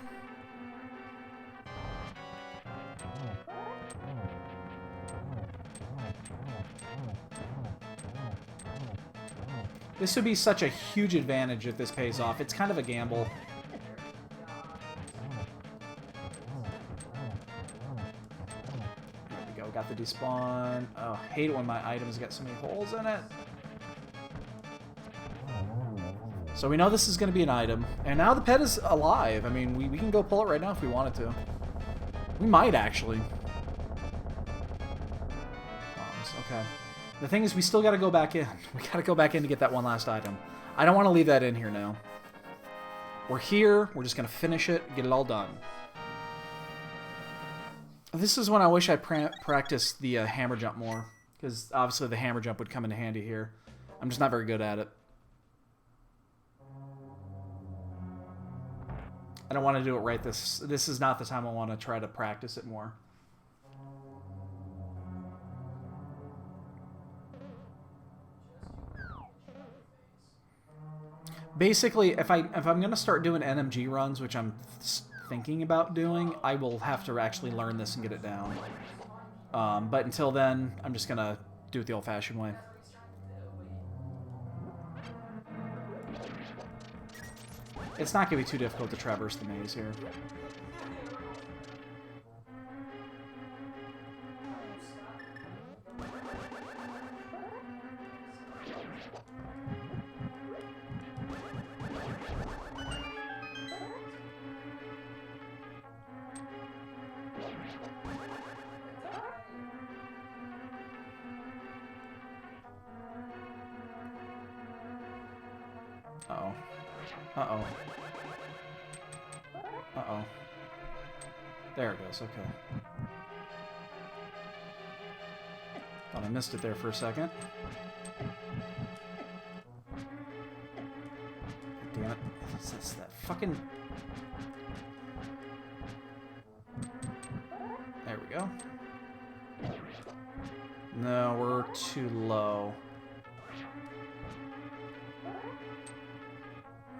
This would be such a huge advantage if this pays off. It's kind of a gamble. There we go. Got the despawn. Oh, hate it when my items get so many holes in it. So we know this is going to be an item. And now the pet is alive. I mean, we can go pull it right now if we wanted to. We might, actually. Okay. The thing is, we still got to go back in. We got to go back in to get that one last item. I don't want to leave that in here now. We're here. We're just going to finish it, get it all done. This is when I wish I practiced the hammer jump more. Because obviously the hammer jump would come into handy here. I'm just not very good at it. I don't want to do it right this is not the time I want to try to practice it more. Basically, if I'm going to start doing NMG runs, which I'm thinking about doing, I will have to actually learn this and get it down. But until then, I'm just going to do it the old-fashioned way. It's not going to be too difficult to traverse the maze here. Uh-oh. Uh-oh. Uh-oh. There it goes, okay. Thought I missed it there for a second. Damn it. It's that fucking... There we go. No, we're too low.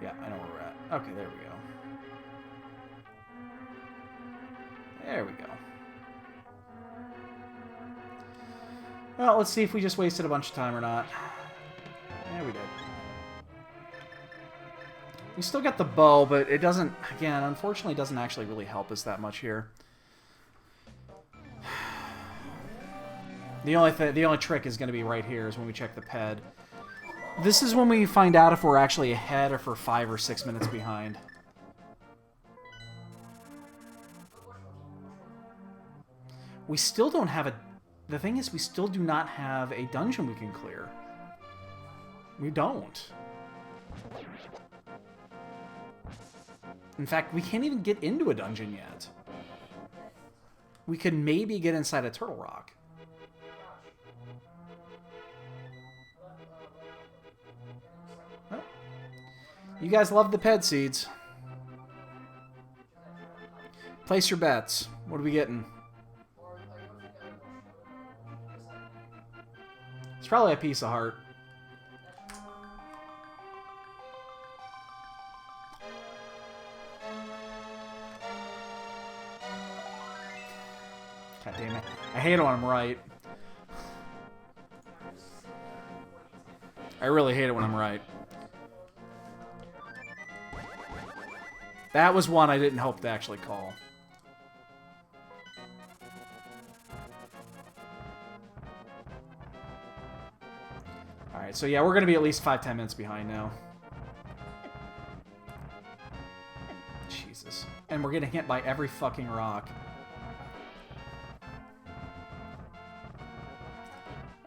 Yeah, I know where we're at. Okay, there we go. There we go. Well, let's see if we just wasted a bunch of time or not. Yeah, we did. We still got the bow, but it doesn't, again, unfortunately, doesn't actually really help us that much here. The only trick is going to be right here is when we check the ped. This is when we find out if we're actually ahead or if we're 5 or 6 minutes behind. We still don't have a... The thing is, we still do not have a dungeon we can clear. We don't. In fact, we can't even get into a dungeon yet. We could maybe get inside a Turtle Rock. You guys love the ped seeds. Place your bets. What are we getting? It's probably a piece of heart. God damn it. I hate it when I'm right. I really hate it when I'm right. That was one I didn't hope to actually call. Alright, so yeah, we're going to be at least 5-10 minutes behind now. Jesus. And we're getting hit by every fucking rock.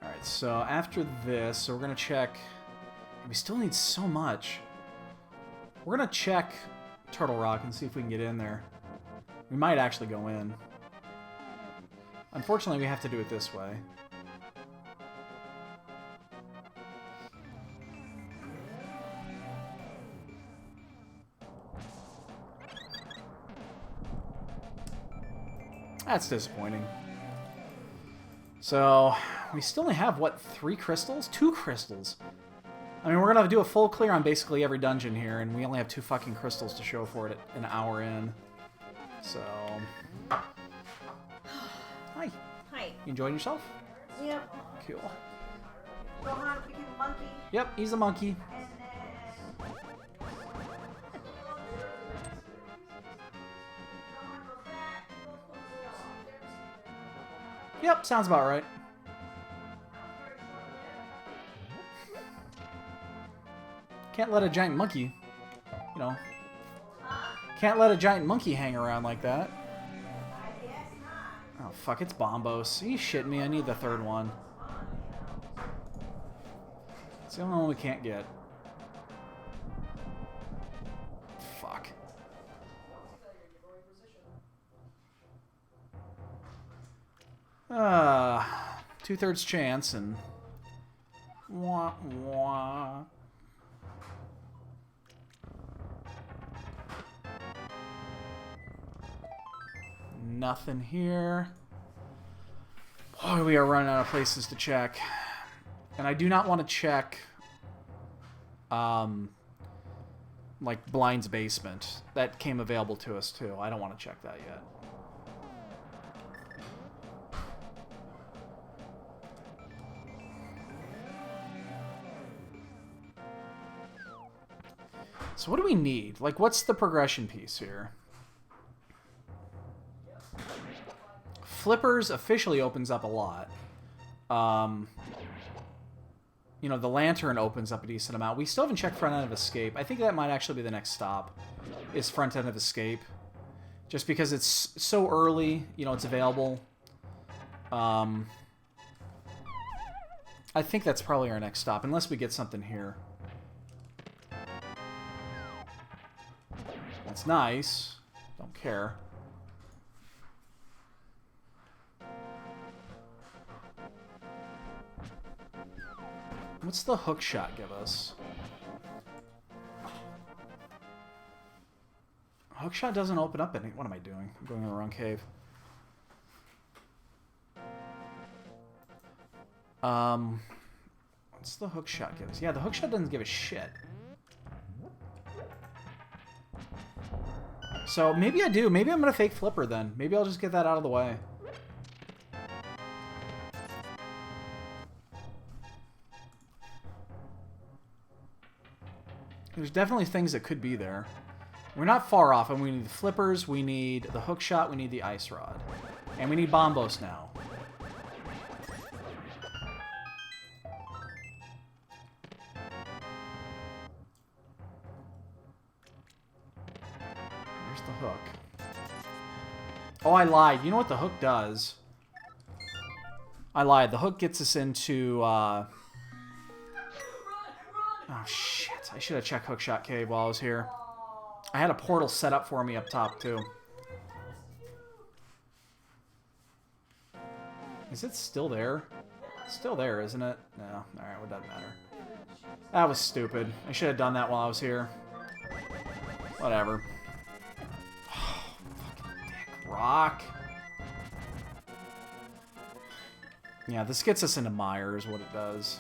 Alright, so after this, so we're going to check... We still need so much. We're going to check Turtle Rock and see if we can get in there. We might actually go in. Unfortunately, we have to do it this way. That's disappointing. So, we still only have, what, 3 crystals? 2 crystals! I mean, we're gonna do a full clear on basically every dungeon here, and we only have 2 fucking crystals to show for it an hour in. So... Hi. Hi. You enjoying yourself? Yep. Cool. Gohan became a monkey. Yep, he's a monkey. And then... Gohan goes back. Yep, sounds about right. Can't let a giant monkey, you know, can't let a giant monkey hang around like that. I guess not. Oh, fuck, it's Bombos. Are you shitting me? I need the 3rd one. It's the only one we can't get. Fuck. Ah, 2/3 chance and... Wah, wah. Nothing here. Boy, we are running out of places to check. And I do not want to check, like, Blind's Basement. That came available to us, too. I don't want to check that yet. So what do we need? Like, what's the progression piece here? Flippers officially opens up a lot. You know, the Lantern opens up a decent amount. We still haven't checked Front End of Escape. I think that might actually be the next stop, is Front End of Escape. Just because it's so early, you know, it's available. I think that's probably our next stop, unless we get something here. That's nice. Don't care. What's the hook shot give us? Hook shot doesn't open up any... What am I doing? I'm going in the wrong cave. What's the hook shot give us? Yeah, the hook shot doesn't give a shit. So maybe I do. Maybe I'm gonna fake Flipper then. Maybe I'll just get that out of the way. There's definitely things that could be there. We're not far off, and we need the flippers, we need the hook shot, we need the ice rod. And we need Bombos now. Where's the hook? Oh, I lied. You know what the hook does? I lied. The hook gets us into, Oh, shit. I should have checked Hookshot Cave while I was here. I had a portal set up for me up top, too. Is it still there? It's still there, isn't it? No. Alright, well, it doesn't matter. That was stupid. I should have done that while I was here. Whatever. Fucking dick rock. Yeah, this gets us into Mire is what it does.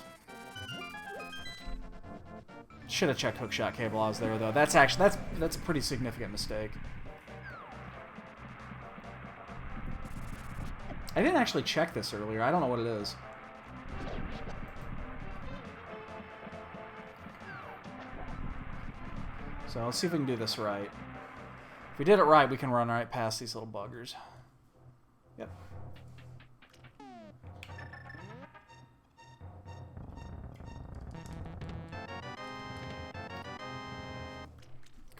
Should have checked hookshot cave while I was there, though. That's actually that's a pretty significant mistake. I didn't actually check this earlier. I don't know what it is. So let's see if we can do this right. If we did it right, we can run right past these little buggers. Yep.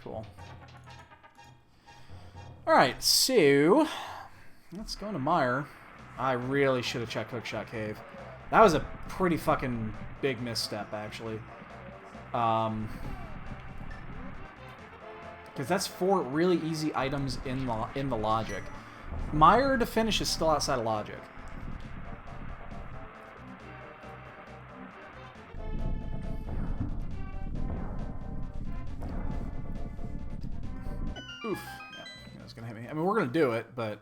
Cool. Alright, so let's go into Mire. I really should have checked Hookshot Cave. That was a pretty fucking big misstep, actually. Because that's 4 really easy items in the logic. Mire to finish is still outside of logic. Oof. Yeah, it was gonna hit me. I mean, we're gonna do it, but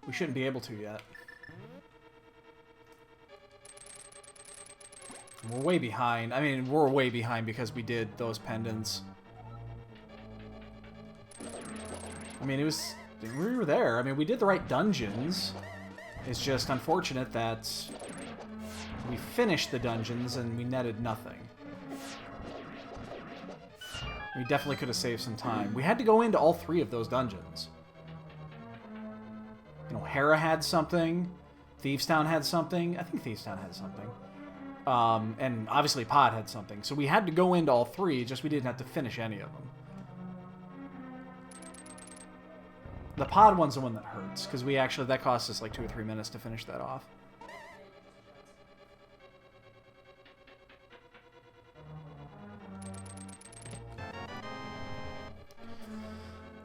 we shouldn't be able to yet. We're way behind. I mean, we're way behind because we did those pendants. I mean, it was... we were there. I mean, we did the right dungeons. It's just unfortunate that we finished the dungeons and we netted nothing. We definitely could have saved some time. We had to go into all 3 of those dungeons. You know, Hera had something. Thievestown had something. I think Thievestown had something. And obviously Pod had something. So we had to go into all 3, just we didn't have to finish any of them. The Pod one's the one that hurts, because we actually, that cost us like 2 or 3 minutes to finish that off.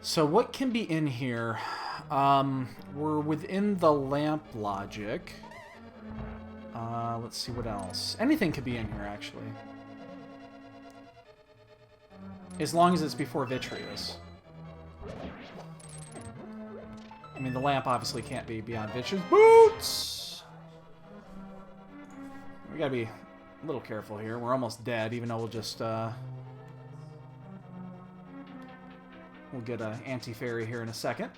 So what can be in here? We're within the lamp logic. Let's see what else. Anything could be in here, actually. As long as it's before Vitreous. I mean, the lamp obviously can't be beyond Vitreous. Boots! We gotta be a little careful here. We're almost dead, even though we'll just, we'll get an anti-fairy here in a second.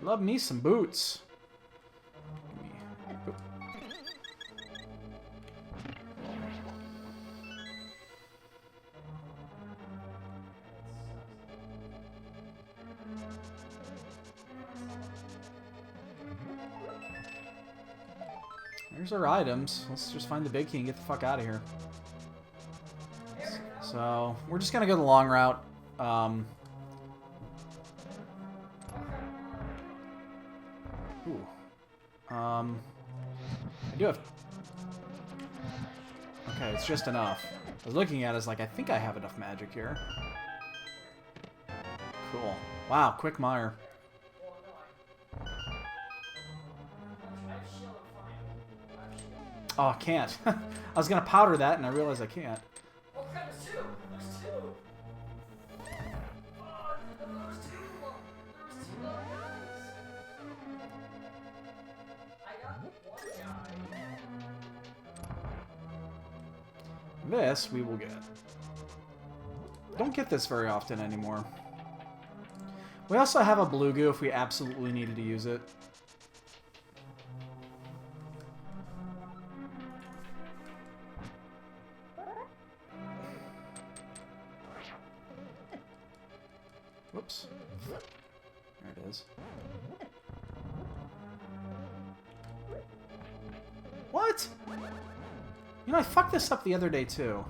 Love me some boots. Give me... There's our items. Let's just find the big key and get the fuck out of here. So, we're just gonna go the long route. I do have... okay, it's just enough. I was looking at it as like, I think I have enough magic here. Cool. Wow, quick Mire. Oh, I can't. I was gonna powder that and I realized I can't. Oh crap, there's 2! There's 2! Oh, there's 2! There's 2 guys! I got 1 guy. This we will get. Don't get this very often anymore. We also have a blue goo if we absolutely needed to use it. Whoops. There it is. What? You know, I fucked this up the other day, too.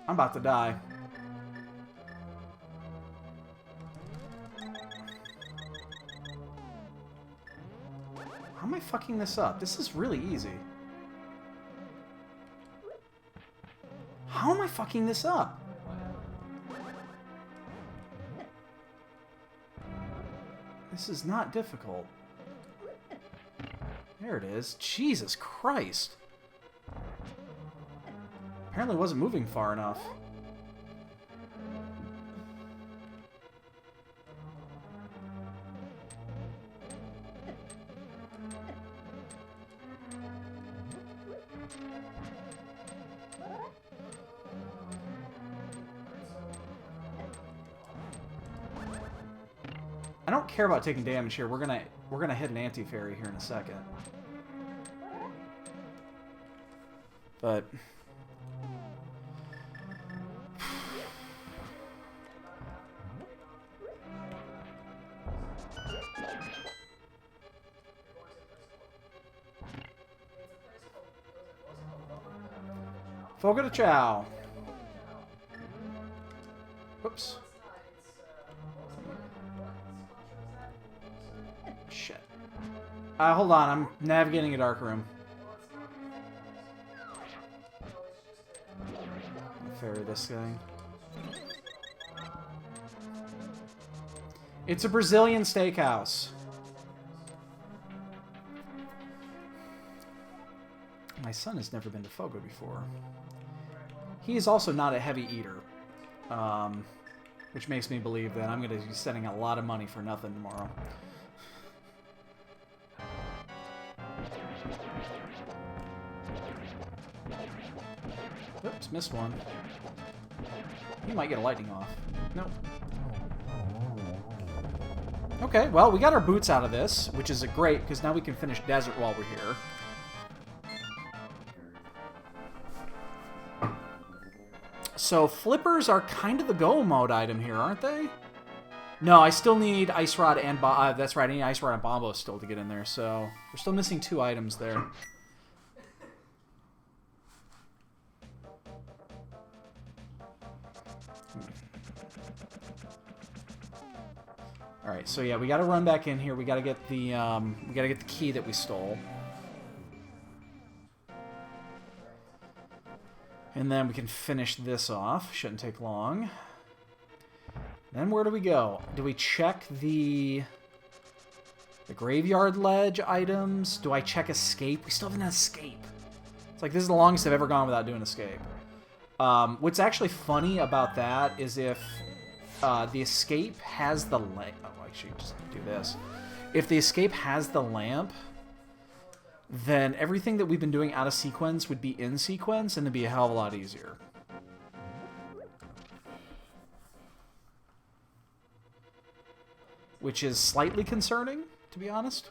I'm about to die. How am I fucking this up? This is really easy. How am I fucking this up? This is not difficult. There it is. Jesus Christ. Apparently wasn't moving far enough. I don't care about taking damage here. We're gonna hit an anti-fairy here in a second. But Fogo de Chao. Whoops. Shit. Hold on, I'm navigating a dark room. Ferry this guy. It's a Brazilian steakhouse. My son has never been to Fogo before. He is also not a heavy eater. Which makes me believe that I'm going to be spending a lot of money for nothing tomorrow. Oops, missed one. He might get a lightning off. Nope. Okay, well, we got our boots out of this, which is great, because now we can finish desert while we're here. So, flippers are kind of the go mode item here, aren't they? No, I still need Ice Rod and that's right, I need Ice Rod and Bombo still to get in there, so we're still missing 2 items there. All right, so yeah, we got to run back in here. We got to get the key that we stole, and then we can finish this off. Shouldn't take long. Then where do we go? Do we check the graveyard ledge items? Do I check escape? We still haven't done escape. It's like this is the longest I've ever gone without doing escape. What's actually funny about that is if the escape has the lamp. Oh, actually, just do this. If the escape has the lamp, then everything that we've been doing out of sequence would be in sequence, and it'd be a hell of a lot easier. Which is slightly concerning, to be honest.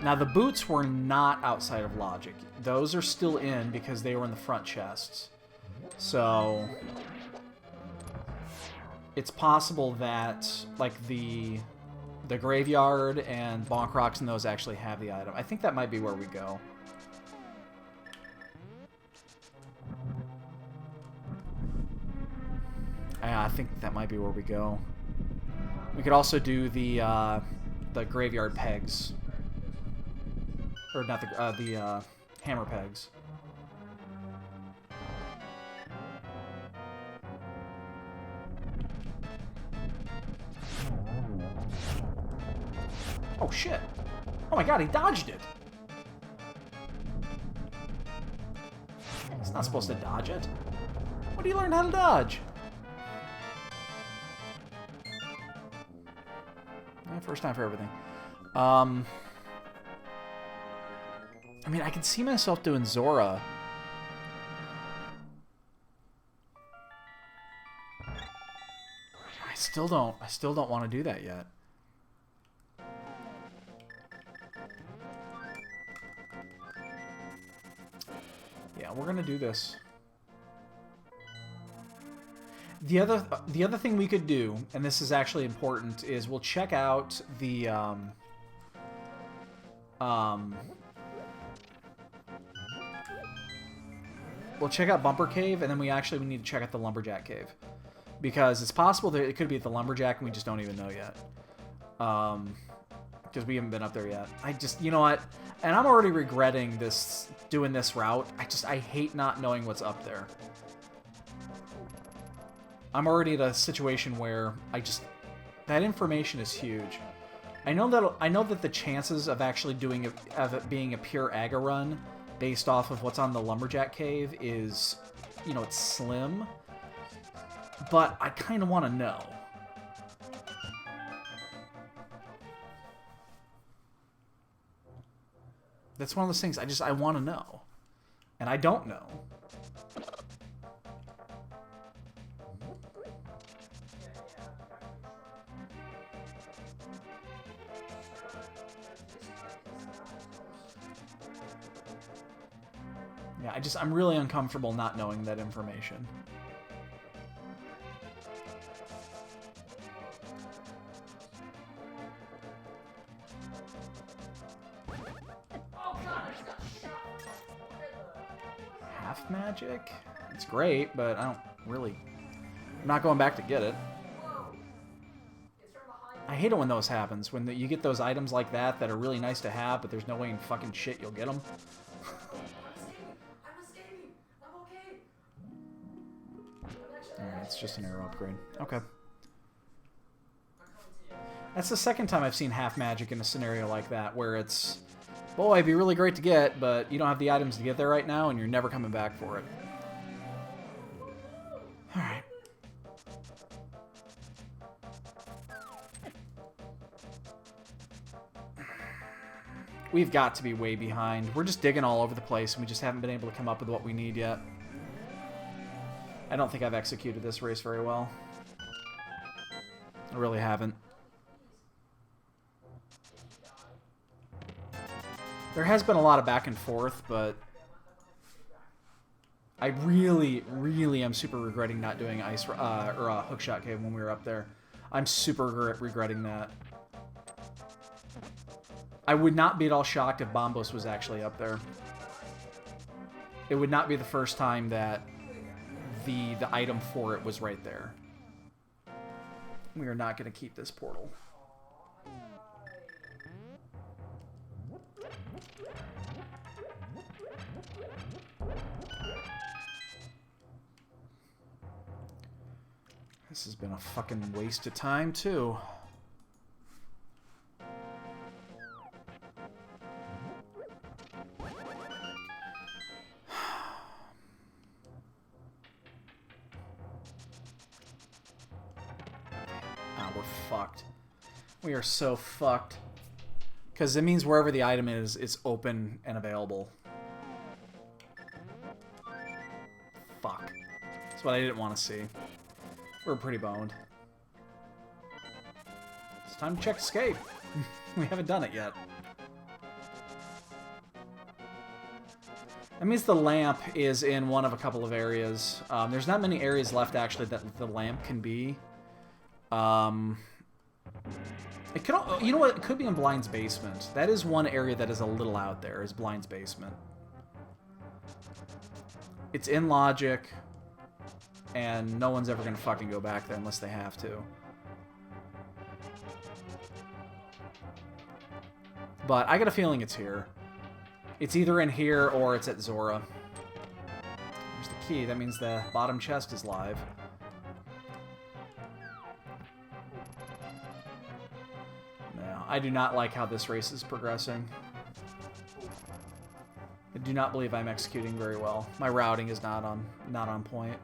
Now, the boots were not outside of logic. Those are still in because they were in the front chests. So, it's possible that, like, the graveyard and Bonk Rocks and those actually have the item. I think that might be where we go. I think that might be where we go. We could also do the graveyard pegs. Or not the hammer pegs. Oh shit! Oh my god, he dodged it! He's not supposed to dodge it. When do you learn how to dodge? First time for everything. I mean, I can see myself doing Zora. I still don't want to do that yet. Yeah, we're gonna do this. The other thing we could do, and this is actually important, is we'll check out the we'll check out Bumper Cave, and then we need to check out the Lumberjack Cave, because it's possible that it could be at the Lumberjack and we just don't even know yet. because we haven't been up there yet. I just, you know what? And I'm already regretting doing this route. I hate not knowing what's up there. I'm already at a situation where that information is huge. I know that the chances of actually of it being a pure Aga run based off of what's on the Lumberjack Cave is, you know, it's slim. But I kind of want to know. That's one of those things I want to know. And I don't know. Yeah, I'm really uncomfortable not knowing that information. Half magic? It's great, but I don't really... I'm not going back to get it. I hate it when those happens, when you get those items like that that are really nice to have, but there's no way in fucking shit you'll get them. Alright, it's just an arrow upgrade. Okay. That's the second time I've seen half magic in a scenario like that, where it's, boy, it'd be really great to get, but you don't have the items to get there right now, and you're never coming back for it. Alright. We've got to be way behind. We're just digging all over the place, and we just haven't been able to come up with what we need yet. I don't think I've executed this race very well. I really haven't. There has been a lot of back and forth, but I really, really am super regretting not doing Hookshot Cave when we were up there. I'm super regretting that. I would not be at all shocked if Bombos was actually up there. It would not be the first time that the item for it was right there. We are not going to keep this portal. This has been a fucking waste of time, too. We're fucked. We are so fucked. Because it means wherever the item is, it's open and available. Fuck. That's what I didn't want to see. We're pretty boned. It's time to check escape. We haven't done it yet. That means the lamp is in one of a couple of areas. There's not many areas left, actually, that the lamp can be. It could, you know what? It could be in Blind's basement. That is one area that is a little out there, is Blind's basement. It's in logic, and no one's ever gonna fucking go back there unless they have to. But I got a feeling it's here. It's either in here or it's at Zora. There's the key. That means the bottom chest is live. I do not like how this race is progressing. I do not believe I'm executing very well. My routing is not on point.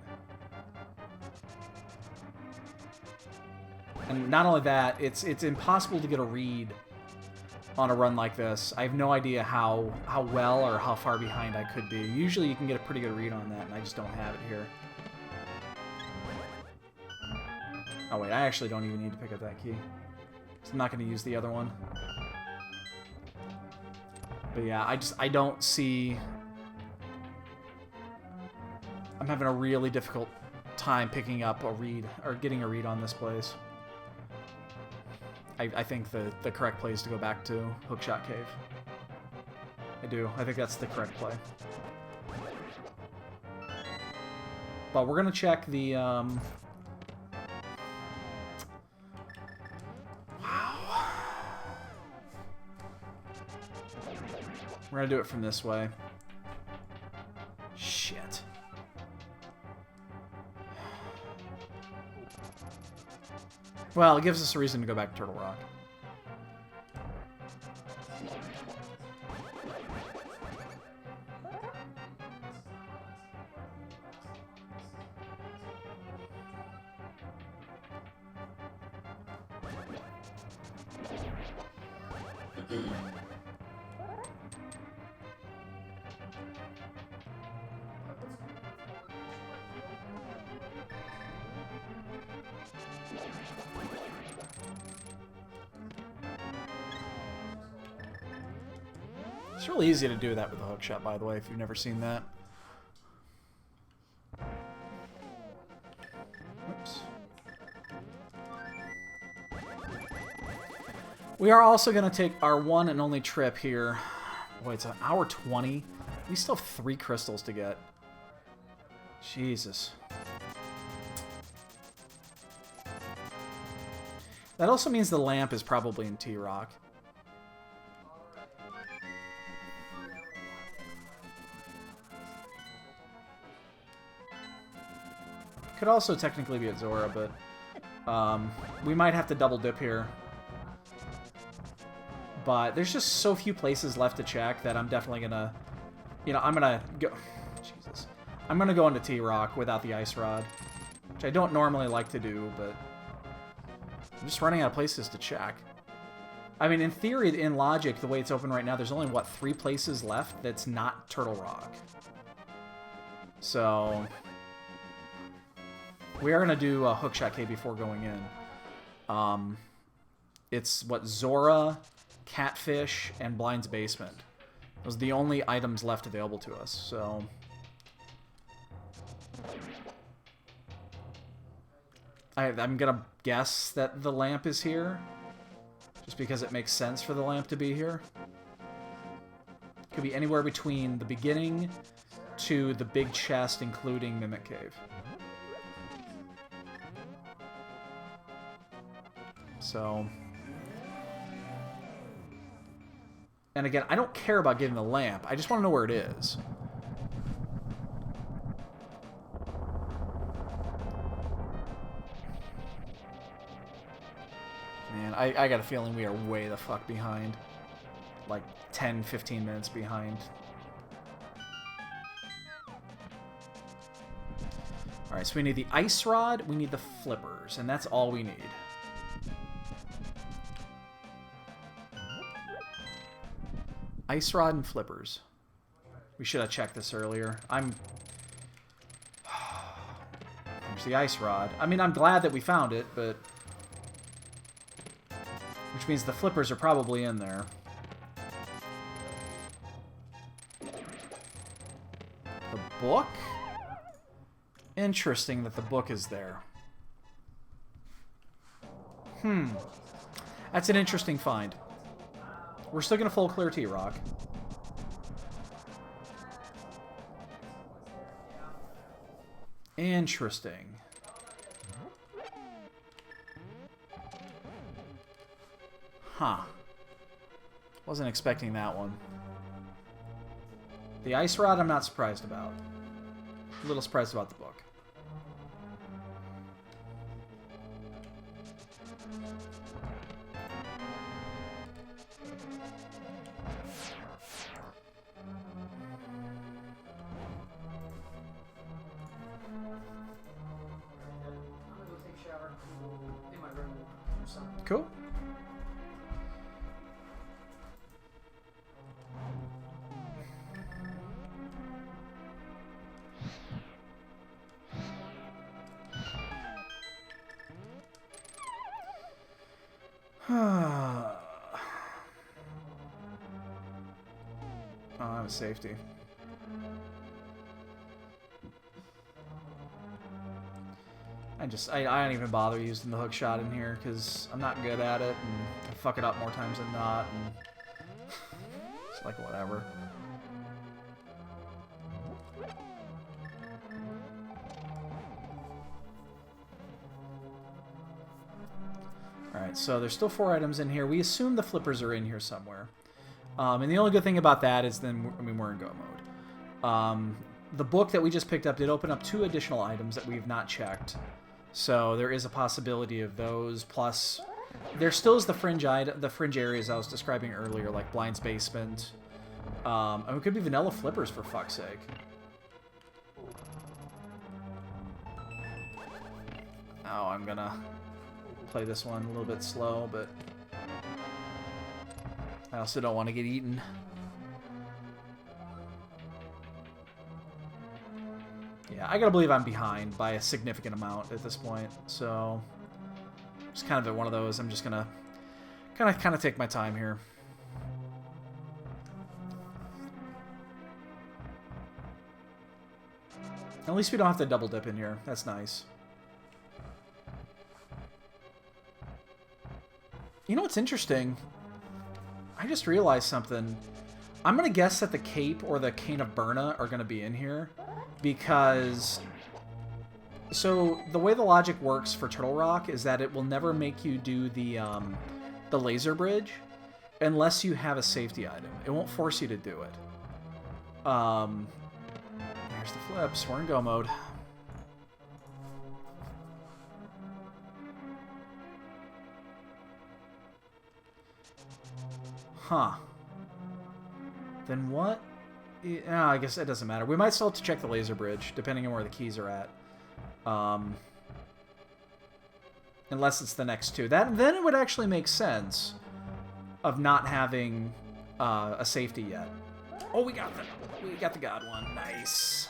And not only that, it's impossible to get a read on a run like this. I have no idea how well or how far behind I could be. Usually you can get a pretty good read on that, and I just don't have it here. Oh wait, I actually don't even need to pick up that key. I'm not going to use the other one. But yeah, I don't see... I'm having a really difficult time picking up a read, or getting a read on this place. I think the correct play is to go back to Hookshot Cave. I do. I think that's the correct play. But we're going to check the... We're gonna do it from this way. Shit. Well, it gives us a reason to go back to Turtle Rock. It's really easy to do that with a hook shot, by the way, if you've never seen that. Oops. We are also going to take our one and only trip here. Boy, it's an hour 20. We still have 3 crystals to get. Jesus. That also means the lamp is probably in T-Rock. Could also technically be at Zora, but we might have to double dip here. But there's just so few places left to check that I'm definitely gonna, you know, I'm gonna go. Jesus, I'm gonna go into T-Rock without the ice rod, which I don't normally like to do, but I'm just running out of places to check. I mean, in theory, in logic, the way it's open right now, there's only what 3 places left that's not Turtle Rock. So we are going to do a hookshot K before going in. It's what, Zora, Catfish, and Blind's Basement. Those are the only items left available to us, so I'm going to guess that the lamp is here, just because it makes sense for the lamp to be here. Could be anywhere between the beginning to the big chest, including Mimic Cave. So, and again, I don't care about getting the lamp. I just want to know where it is. Man, I got a feeling we are way the fuck behind. Like 10, 15 minutes behind. Alright, so we need the ice rod, we need the flippers, and that's all we need. Ice rod and flippers. We should have checked this earlier. There's the ice rod. I mean, I'm glad that we found it, but which means the flippers are probably in there. The book? Interesting that the book is there. That's an interesting find. We're still going to full clear T-Rock. Interesting. Huh. Wasn't expecting that one. The ice rod I'm not surprised about. A little surprised about the book. Cool. Oh, that was safety. I don't even bother using the hook shot in here because I'm not good at it and I fuck it up more times than not, and it's like whatever. Alright, so there's still 4 items in here. We assume the flippers are in here somewhere. And the only good thing about that is then, I mean, we're in go mode. The book that we just picked up did open up 2 additional items that we've not checked. So there is a possibility of those. Plus, there still is the fringe areas I was describing earlier, like Blind's Basement. And it could be vanilla flippers, for fuck's sake. Oh, I'm gonna play this one a little bit slow, but I also don't want to get eaten. Yeah, I gotta believe I'm behind by a significant amount at this point, so just kind of at one of those. I'm just gonna kind of take my time here. At least we don't have to double dip in here. That's nice. You know what's interesting? I just realized something. I'm going to guess that the Cape or the Cane of Burna are going to be in here. Because... So, the way the logic works for Turtle Rock is that it will never make you do the laser bridge unless you have a safety item. It won't force you to do it. There's the flips. We're in go mode. Huh. Then what? I guess it doesn't matter. We might still have to check the laser bridge, depending on where the keys are at. Unless it's the next 2. Then it would actually make sense of not having a safety yet. Oh, we got the God one. Nice.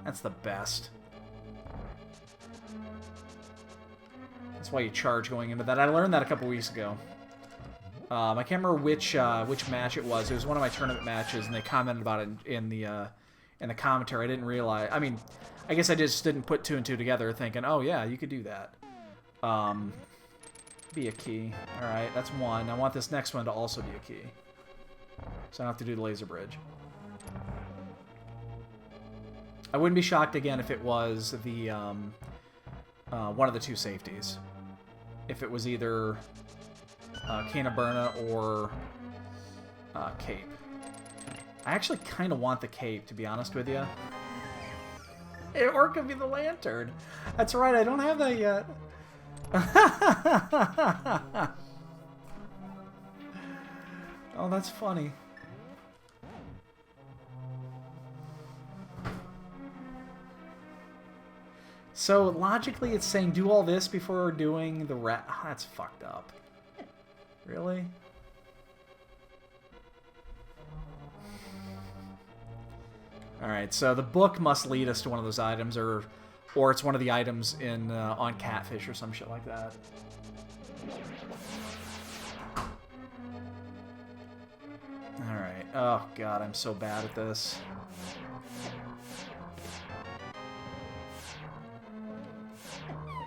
That's the best. That's why you charge going into that. I learned that a couple weeks ago. I can't remember which match it was. It was one of my tournament matches, and they commented about it in the commentary. I didn't realize. I mean, I guess I just didn't put 2 and 2 together, thinking, oh yeah, you could do that. Be a key. All right, that's 1. I want this next one to also be a key, so I don't have to do the laser bridge. I wouldn't be shocked again if it was the one of the 2 safeties. If it was either Cane of Burna or Cape. I actually kind of want the Cape, to be honest with you. Or it could be the Lantern. That's right, I don't have that yet. Oh, that's funny. So, logically, it's saying do all this before doing the rat. Oh, that's fucked up. Really? Alright, so the book must lead us to one of those items, or it's one of the items in on Catfish or some shit like that. Alright. Oh, God, I'm so bad at this.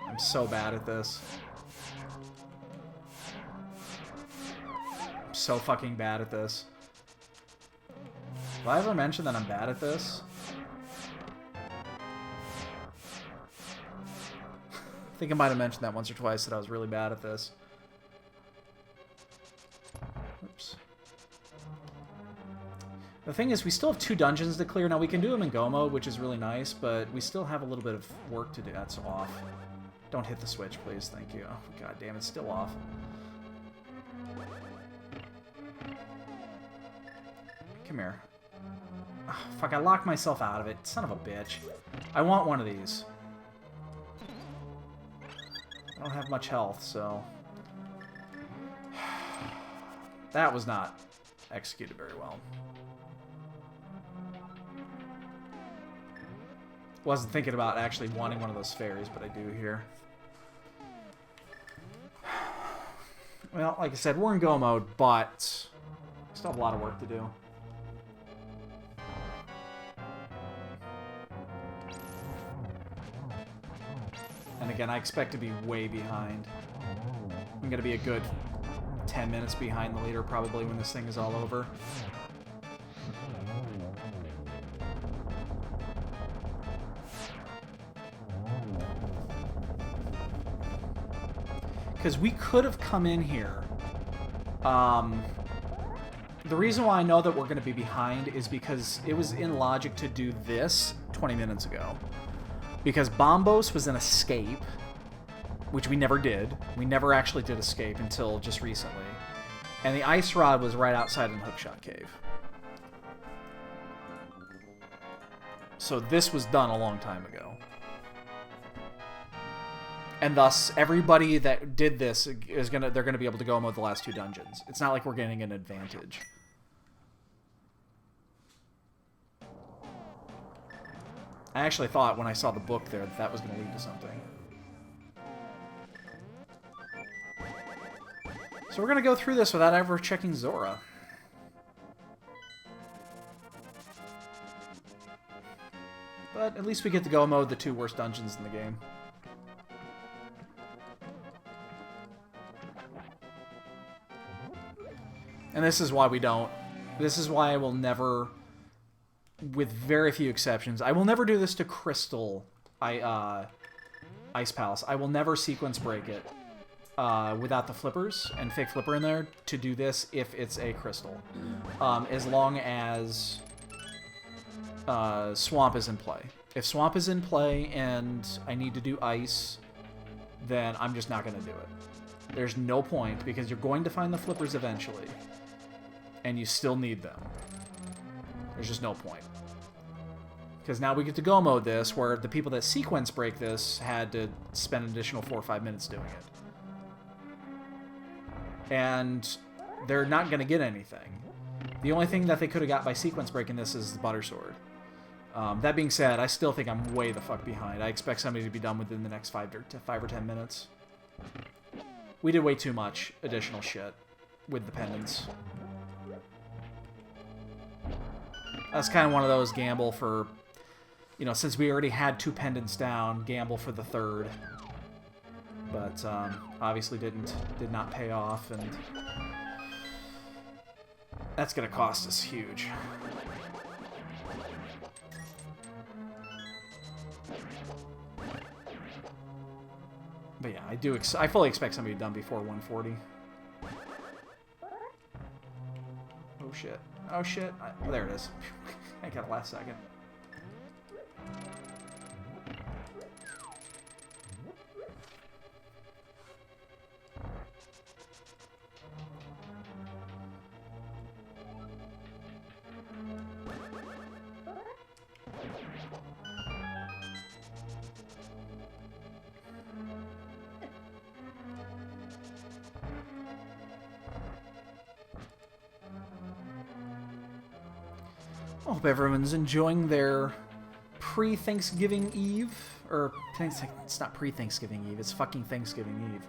I'm so bad at this. I'm so fucking bad at this. Have I ever mentioned that I'm bad at this? I think I might have mentioned that once or twice, that I was really bad at this. Oops. The thing is, we still have 2 dungeons to clear. Now, we can do them in go mode, which is really nice, but we still have a little bit of work to do. That's off. Don't hit the switch, please. Thank you. Oh, God damn, it's still off. Come here. Oh, fuck, I locked myself out of it. Son of a bitch. I want one of these. I don't have much health, so... That was not executed very well. Wasn't thinking about actually wanting one of those fairies, but I do here. Well, like I said, we're in go mode, but still have a lot of work to do. And again, I expect to be way behind. I'm going to be a good 10 minutes behind the leader probably when this thing is all over. Because we could have come in here. The the reason why I know that we're going to be behind is because it was in logic to do this 20 minutes ago. Because Bombos was an escape, which we never did. We never actually did escape until just recently. And the ice rod was right outside in Hookshot Cave. So this was done a long time ago. And thus, everybody that did this is they're gonna be able to go mode the last 2 dungeons. It's not like we're getting an advantage. I actually thought when I saw the book there that that was gonna lead to something. So we're gonna go through this without ever checking Zora. But at least we get to go mode the 2 worst dungeons in the game. And this is why we don't. This is why I will never, with very few exceptions, I will never do this to Crystal Ice Palace. I will never sequence break it without the flippers and fake flipper in there to do this if it's a crystal. As long as Swamp is in play. If Swamp is in play and I need to do ice, then I'm just not going to do it. There's no point because you're going to find the flippers eventually. And you still need them. There's just no point. Because now we get to go mode this, where the people that sequence break this had to spend an additional 4 or 5 minutes doing it. And they're not going to get anything. The only thing that they could have got by sequence breaking this is the Butter Sword. That being said, I still think I'm way the fuck behind. I expect somebody to be done within the next 5 or 10 minutes. We did way too much additional shit with the pendants. That's kind of one of those gamble for, you know, since we already had 2 pendants down, gamble for the 3rd. But obviously did not pay off, and that's gonna cost us huge. But yeah, I fully expect somebody done before 140. Oh shit. Oh shit. Oh, there it is. I got it last second. I hope everyone's enjoying their pre-Thanksgiving Eve. Or, it's not pre-Thanksgiving Eve, it's fucking Thanksgiving Eve.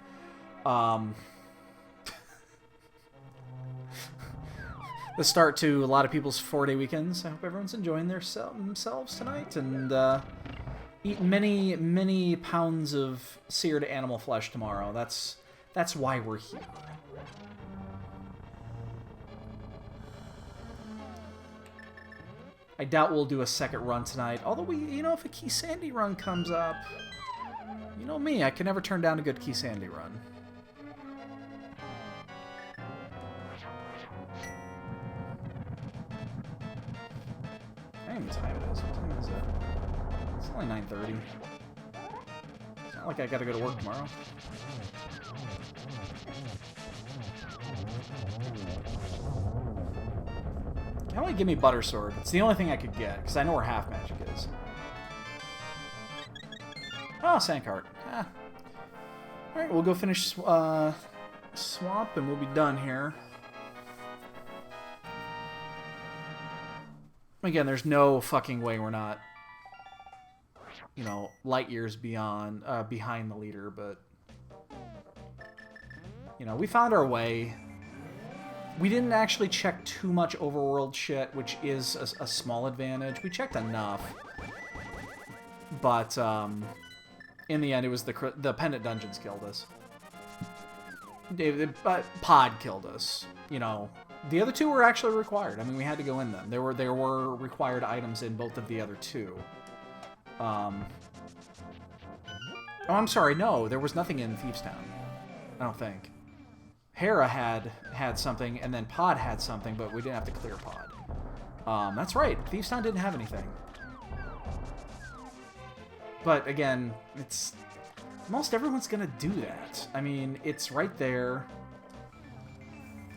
The start to a lot of people's 4-day weekends. I hope everyone's enjoying themselves tonight and eat many, many pounds of seared animal flesh tomorrow. That's why we're here. I doubt we'll do a second run tonight. Although if a Key Sandy run comes up, you know me, I can never turn down a good Key Sandy run. I don't even know what time it is. What time is it? It's only 9:30. It's not like I gotta go to work tomorrow. Can only give me Butter Sword. It's the only thing I could get, because I know where half magic is. Oh, Sandcart. Ah. Alright, we'll go finish Swamp, and we'll be done here. Again, there's no fucking way we're not, light years behind the leader, but, we found our way. We didn't actually check too much overworld shit, which is a small advantage. We checked enough. But, in the end, it was the pendant dungeons killed us. Pod killed us. The other 2 were actually required. I mean, we had to go in them. There were required items in both of the other 2. Oh, I'm sorry. No, there was nothing in Thieves Town. I don't think. Hera had something, and then Pod had something, but we didn't have to clear Pod. That's right. Thieves Town didn't have anything. But again, it's most everyone's gonna do that. I mean, it's right there.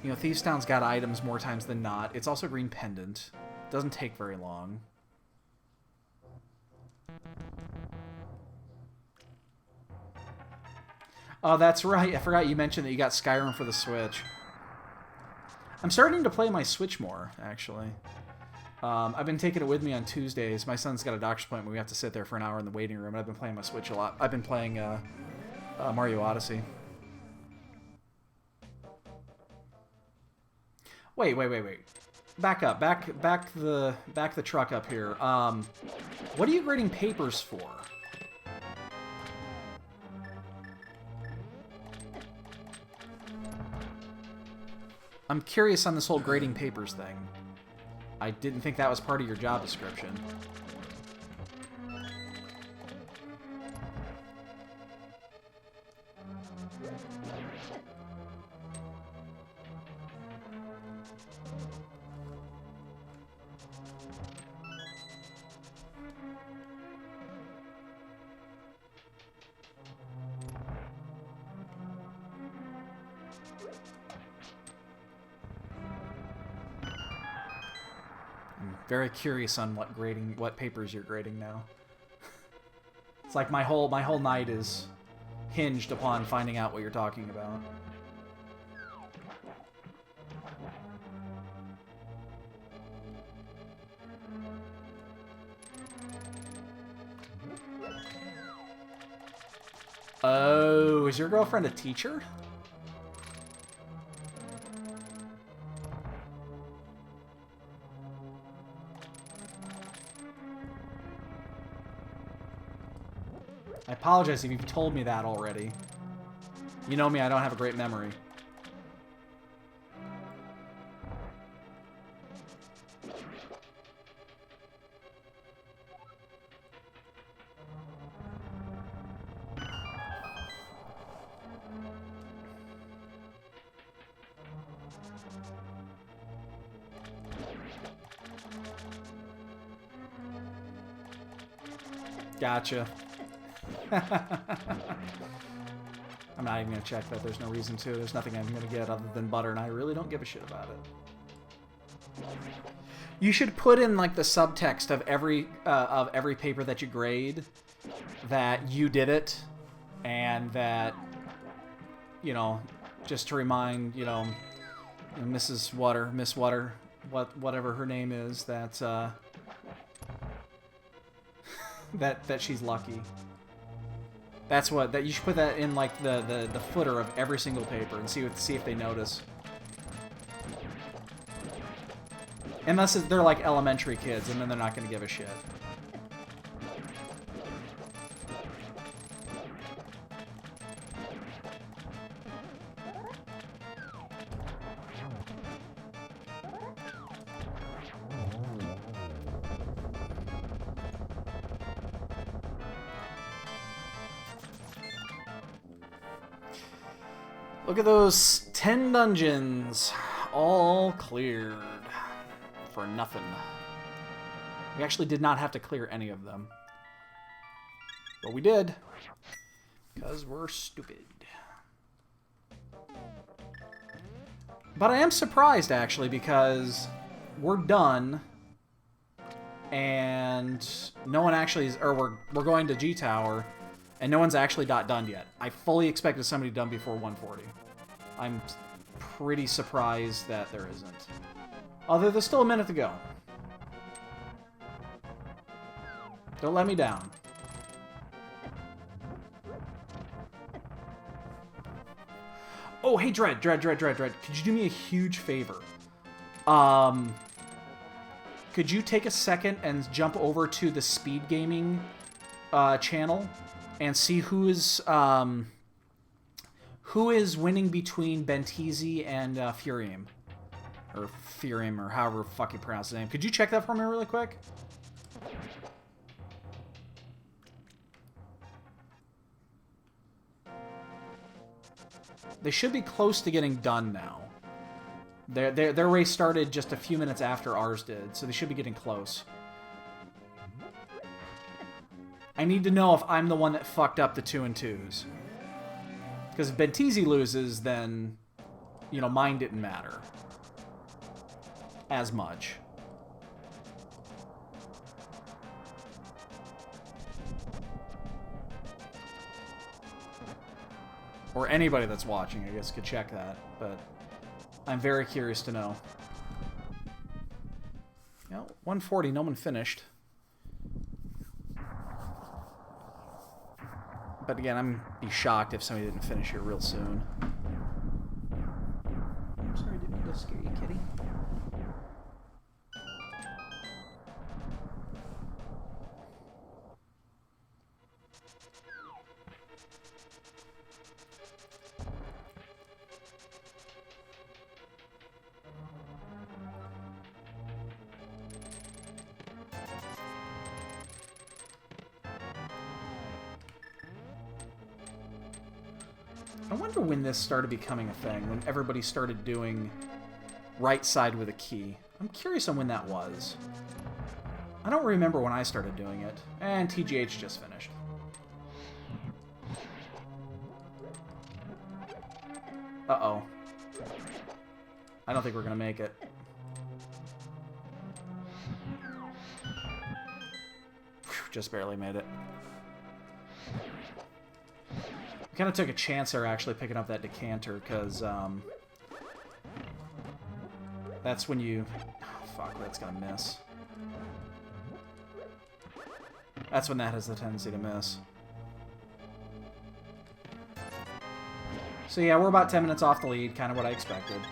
You know, Thieves Town's got items more times than not. It's also Green Pendant. Doesn't take very long. Oh, that's right. I forgot you mentioned that you got Skyrim for the Switch. I'm starting to play my Switch more, actually. I've been taking it with me on Tuesdays. My son's got a doctor's appointment. We have to sit there for an hour in the waiting room, and I've been playing my Switch a lot. I've been playing Mario Odyssey. Wait. Back up. Back the truck up here. What are you grading papers for? I'm curious on this whole grading papers thing. I didn't think that was part of your job description. Very curious on what papers you're grading now. It's like my whole night is hinged upon finding out what you're talking about. Oh, is your girlfriend a teacher? I apologize if you've told me that already. You know me, I don't have a great memory. Gotcha. I'm not even going to check that. There's no reason to. There's nothing I'm going to get other than butter, and I really don't give a shit about it. You should put in, like, the subtext of every paper that you grade that you did it, and that, you know, just to remind, you know, Miss Water, whatever her name is, that, that she's lucky. That's that you should put that in, like, the footer of every single paper and see if they notice. Unless they're like elementary kids, and then they're not going to give a shit. Look at those 10 dungeons, all cleared for nothing. We actually did not have to clear any of them. But we did, because we're stupid. But I am surprised, actually, because we're done, and no one actually is, or we're going to G-Tower, and no one's actually not done yet. I fully expected somebody done before 140. I'm pretty surprised that there isn't. Although there's still a minute to go. Don't let me down. Oh, hey, Dread. Could you do me a huge favor? Could you take a second and jump over to the Speed Gaming channel and see who is winning between Bentizi and Furium? Or Furium, or however the fuck you pronounce his name. Could you check that for me really quick? They should be close to getting done now. Their race started just a few minutes after ours did, so they should be getting close. I need to know if I'm the one that fucked up the 2 and 2s. Because if Bentizi loses, then, you know, mine didn't matter as much. Or anybody that's watching, I guess, could check that, but I'm very curious to know. You know, 140, no one finished. But again, I'm be shocked if somebody didn't finish here real soon. I'm sorry, didn't mean to scare you, kitty. I wonder when this started becoming a thing, when everybody started doing right side with a key. I'm curious on when that was. I don't remember when I started doing it. And TGH just finished. Uh-oh. I don't think we're gonna make it. Whew, just barely made it. Kind of took a chance there actually picking up that decanter, because that's when you... Oh, fuck, that's gonna miss. That's when that has the tendency to miss. So yeah, we're about 10 minutes off the lead, kind of what I expected.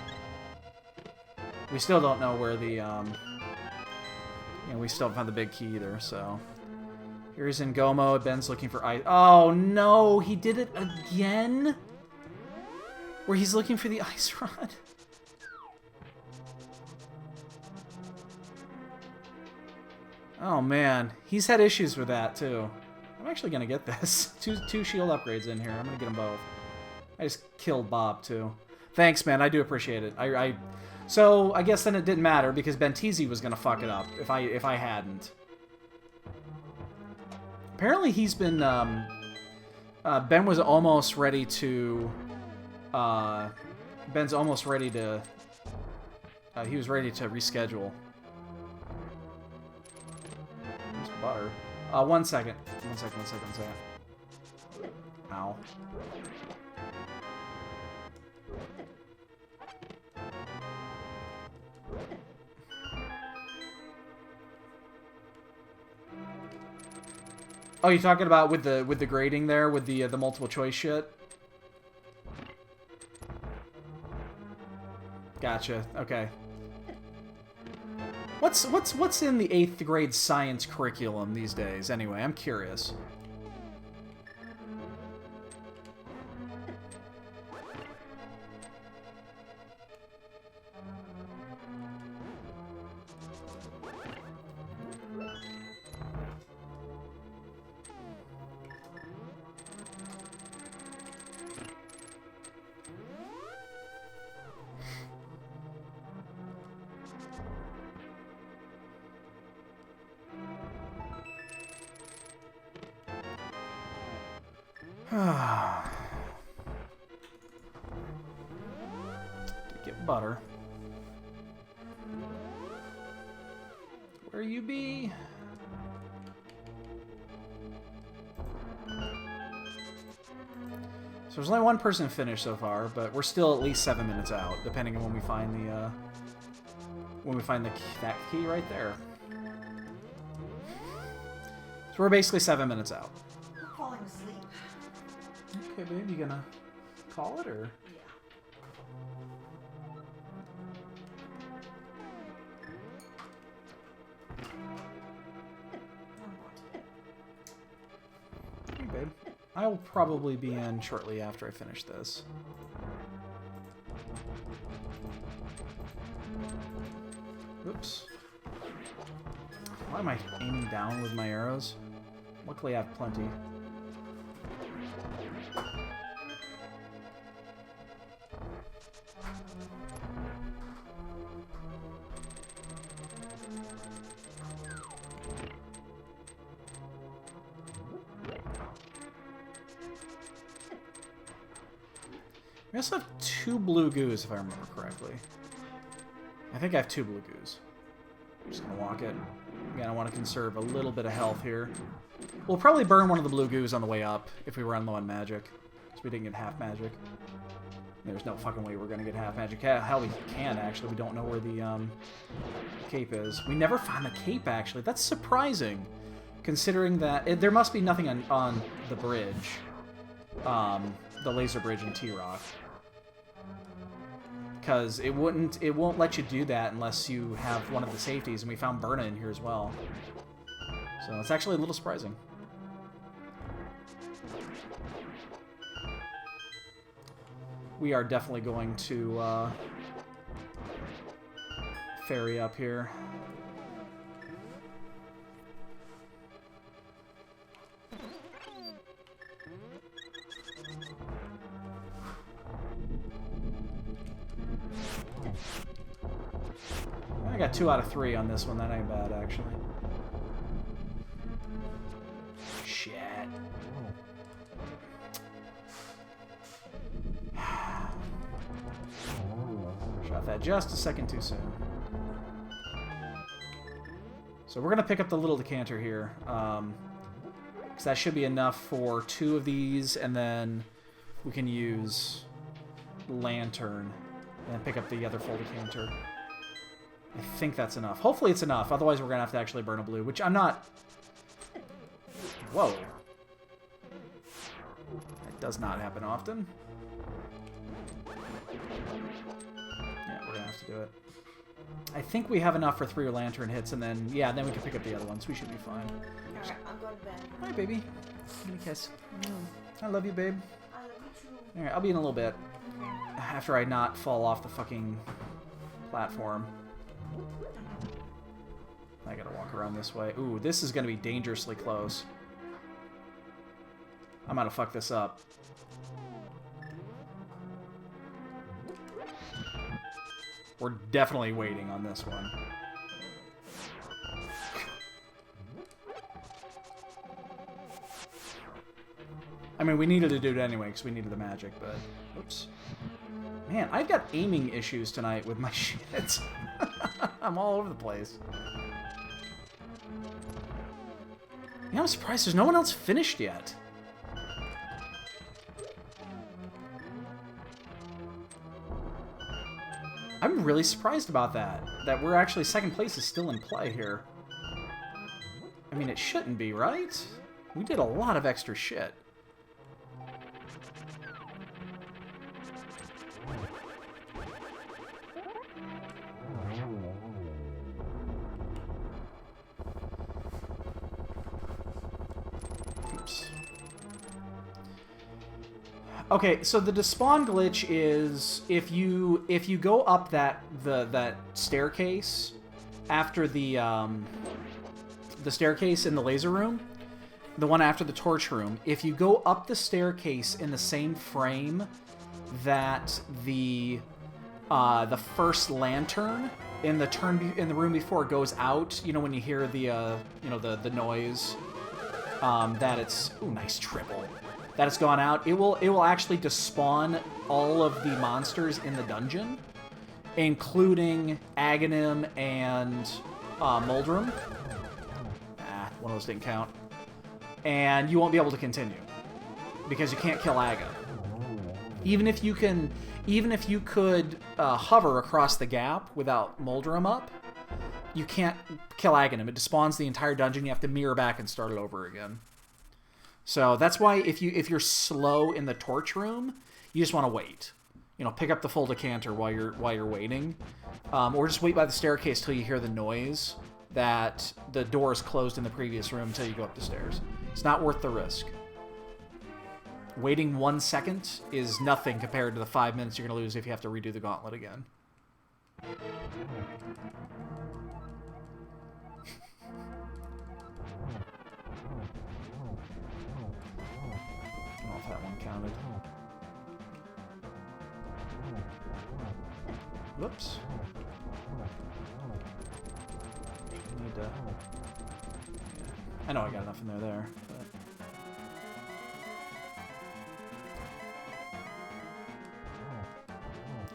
We still don't know where the... we still haven't found the big key either, so... Here's in go mode. Ben's looking for ice. Oh no, he did it again? Where he's looking for the ice rod. Oh man, he's had issues with that too. I'm actually gonna get this. Two shield upgrades in here. I'm gonna get them both. I just killed Bob too. Thanks, man. I do appreciate it. So I guess then it didn't matter because Bentizi was gonna fuck it up if I hadn't. Apparently he's been, Ben was almost ready to, Ben's almost ready to, he was ready to reschedule. There's butter. 1 second. One second. Ow. Oh, you're talking about with the grading there, with the multiple choice shit? Gotcha. Okay. What's in the 8th grade science curriculum these days? Anyway, I'm curious. Get butter. Where you be? So there's only one person finished so far, but we're still at least 7 minutes out, depending on when we find the that key right there. So we're basically 7 minutes out. I'm falling asleep. Okay, babe, you gonna call it, or? Yeah. Hey, babe. I'll probably be in shortly after I finish this. Oops. Why am I aiming down with my arrows? Luckily I have plenty. We also have 2 blue goos, if I remember correctly. I think I have 2 blue goos. I'm just gonna walk it. Again, I want to conserve a little bit of health here. We'll probably burn one of the blue goos on the way up if we run low on magic. Because we didn't get half magic. There's no fucking way we're gonna get half magic. Hell, we can, actually. We don't know where the cape is. We never found the cape, actually. That's surprising. Considering that... there must be nothing on the bridge. The laser bridge in T-Rock. Because it won't let you do that unless you have one of the safeties, and we found Berna in here as well. So it's actually a little surprising. We are definitely going to ferry up here. I got 2 out of 3 on this one. That ain't bad, actually. Shit. Shot that just a second too soon. So we're going to pick up the little decanter here. Because that should be enough for 2 of these, and then we can use Lantern and pick up the other full decanter. I think that's enough. Hopefully it's enough. Otherwise, we're going to have to actually burn a blue, which I'm not... Whoa. That does not happen often. Yeah, we're going to have to do it. I think we have enough for 3 lantern hits, and then, yeah, then we can pick up the other ones. We should be fine. Alright, I'm going to bed. Hi, baby. Give me a kiss. I love you, babe. I love you too. Alright, I'll be in a little bit. Okay. After I not fall off the fucking platform. I gotta walk around this way. Ooh, this is gonna be dangerously close. I'm gonna fuck this up. We're definitely waiting on this one. I mean, we needed to do it anyway, because we needed the magic, but... Oops. Man, I've got aiming issues tonight with my shit. I'm all over the place. Yeah, I'm surprised there's no one else finished yet. I'm really surprised about that. That we're actually... second place is still in play here. I mean, it shouldn't be, right? We did a lot of extra shit. Okay, so the despawn glitch is if you go up that staircase after the staircase in the laser room, the one after the torch room, if you go up the staircase in the same frame that the first lantern in the room before goes out, you know, when you hear the the noise, that it's... Ooh, nice triple. That it's gone out, it will actually despawn all of the monsters in the dungeon, including Aghanim and Muldrum. One of those didn't count. And you won't be able to continue because you can't kill Agha. Even if you could hover across the gap without Muldrum up, you can't kill Aghanim. It despawns the entire dungeon. You have to mirror back and start it over again. So that's why if you're slow in the torch room, you just want to wait. You know, pick up the full decanter while you're waiting, or just wait by the staircase till you hear the noise that the door is closed in the previous room until you go up the stairs. It's not worth the risk. Waiting 1 second is nothing compared to the 5 minutes you're going to lose if you have to redo the gauntlet again. I don't know if that one counted. Whoops. I need to... Yeah. I know I got enough in there, but...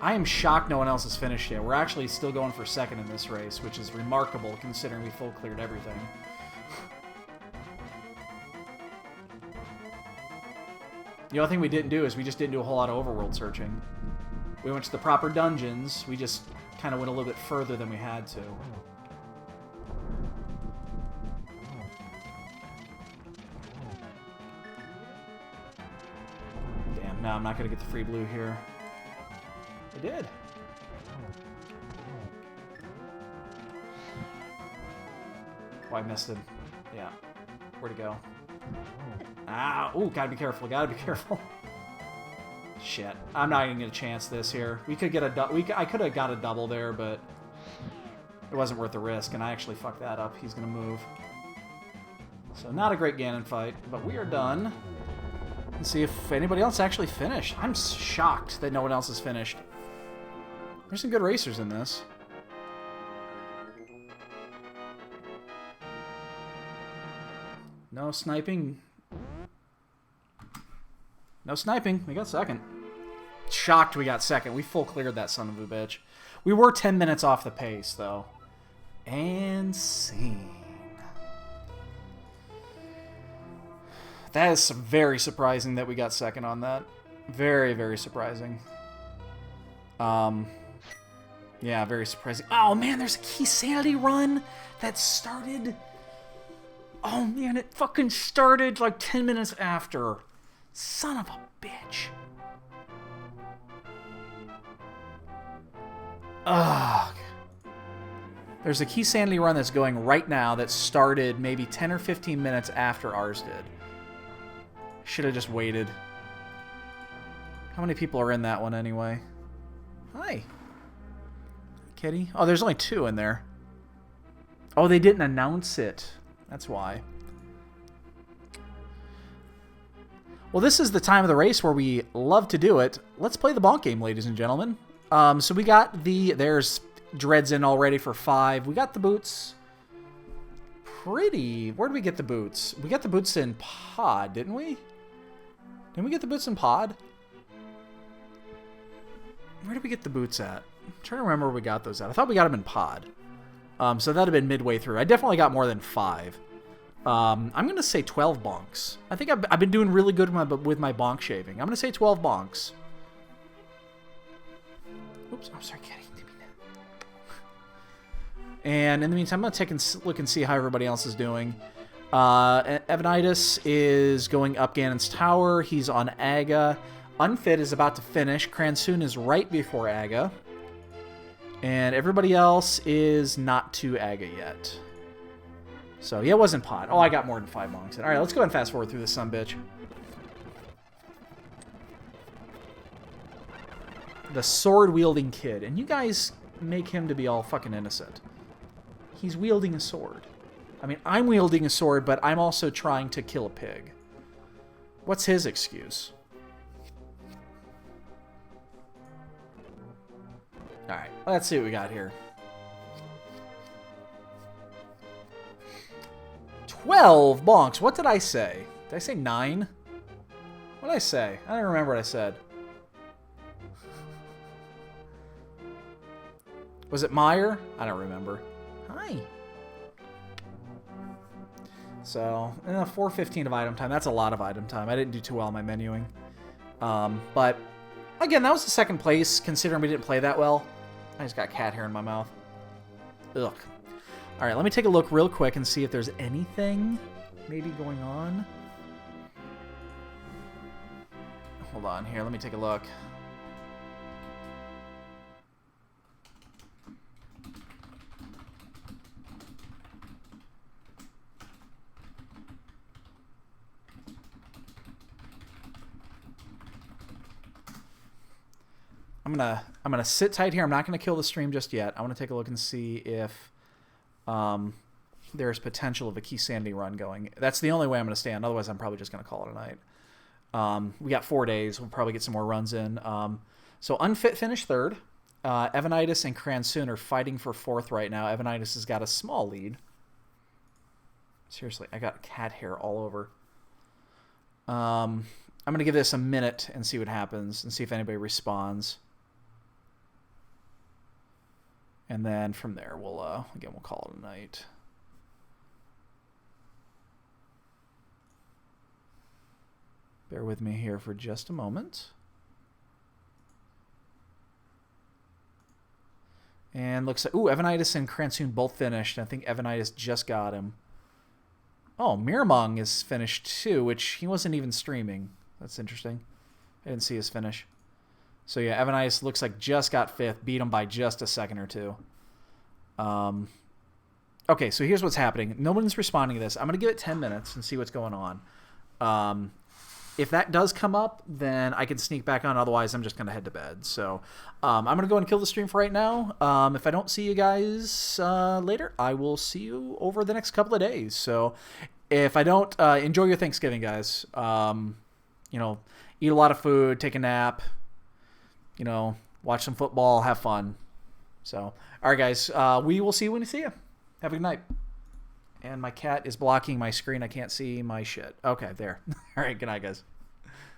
I am shocked no one else has finished yet. We're actually still going for second in this race, which is remarkable considering we full cleared everything. The only thing we didn't do is we just didn't do a whole lot of overworld searching. We went to the proper dungeons. We just kind of went a little bit further than we had to. Damn, no, I'm not going to get the free blue here. I did. Oh, I missed him. Yeah. Where'd he go? Ah, ooh, gotta be careful, gotta be careful. Shit, I'm not even gonna chance this here. We could get a I could have got a double there, but it wasn't worth the risk, and I actually fucked that up. He's gonna move. So not a great Ganon fight, but we are done. Let's see if anybody else actually finished. I'm shocked that no one else has finished. There's some good racers in this. No sniping. No sniping. We got second. Shocked we got second. We full cleared that son of a bitch. We were 10 minutes off the pace, though. And scene. That is very surprising that we got second on that. Very, very surprising. Yeah, very surprising. Oh, man, there's a key sanity run that started... Oh, man, it fucking started like 10 minutes after. Son of a bitch. Ugh. There's a key sanity run that's going right now that started maybe 10 or 15 minutes after ours did. Should have just waited. How many people are in that one anyway? Hi. Kitty. Oh, there's only 2 in there. Oh, they didn't announce it. That's why. Well, this is the time of the race where we love to do it. Let's play the bonk game, ladies and gentlemen. So we got there's Dreads in already for 5. We got the boots. Pretty. Where did we get the boots? We got the boots in pod, didn't we? Didn't we get the boots in pod? Where did we get the boots at? I'm trying to remember where we got those at. I thought we got them in pod. So that'd have been midway through. I definitely got more than 5. I'm going to say 12 bonks. I think I've been doing really good with my bonk shaving. I'm going to say 12 bonks. Oops, I'm sorry, Kitty. And in the meantime, I'm going to take a look and see how everybody else is doing. Evanitis is going up Ganon's Tower. He's on Aga. Unfit is about to finish. Kransoon is right before Aga. And everybody else is not to Aga yet. So, yeah, it wasn't pot. Oh, I got more than 5 monks in. Alright, let's go ahead and fast forward through this sumbitch. The sword-wielding kid. And you guys make him to be all fucking innocent. He's wielding a sword. I mean, I'm wielding a sword, but I'm also trying to kill a pig. What's his excuse? Alright, let's see what we got here. 12 bonks. What did I say? Did I say 9? What did I say? I don't remember what I said. Was it Meyer? I don't remember. Hi. So, 4:15 of item time. That's a lot of item time. I didn't do too well on my menuing. But, again, that was the second place, considering we didn't play that well. I just got cat hair in my mouth. Ugh. Alright, let me take a look real quick and see if there's anything maybe going on. Hold on here, let me take a look. I'm gonna sit tight here. I'm not gonna kill the stream just yet. I want to take a look and see if there's potential of a key sanity run going. That's the only way I'm gonna stand. Otherwise, I'm probably just gonna call it a night. We got 4 days. We'll probably get some more runs in. So Unfit finished 3rd. Evanitis and Kransoon are fighting for 4th right now. Evanitis has got a small lead. Seriously, I got cat hair all over. I'm gonna give this a minute and see what happens and see if anybody responds. And then from there, we'll call it a night. Bear with me here for just a moment. And looks like... Ooh, Evanitis and Cransoon both finished. I think Evanitis just got him. Oh, Miramong is finished too, which he wasn't even streaming. That's interesting. I didn't see his finish. So yeah, Evanitis looks like just got 5th. Beat him by just a second or two. Okay, so here's what's happening. No one's responding to this. I'm going to give it 10 minutes and see what's going on. If that does come up, then I can sneak back on. Otherwise, I'm just going to head to bed. So I'm going to go and kill the stream for right now. If I don't see you guys later, I will see you over the next couple of days. So if I don't, enjoy your Thanksgiving, guys. You know, eat a lot of food, take a nap, you know, watch some football, have fun. So, all right, guys, we will see you when we see you. Have a good night. And my cat is blocking my screen. I can't see my shit. Okay, there. All right, good night, guys.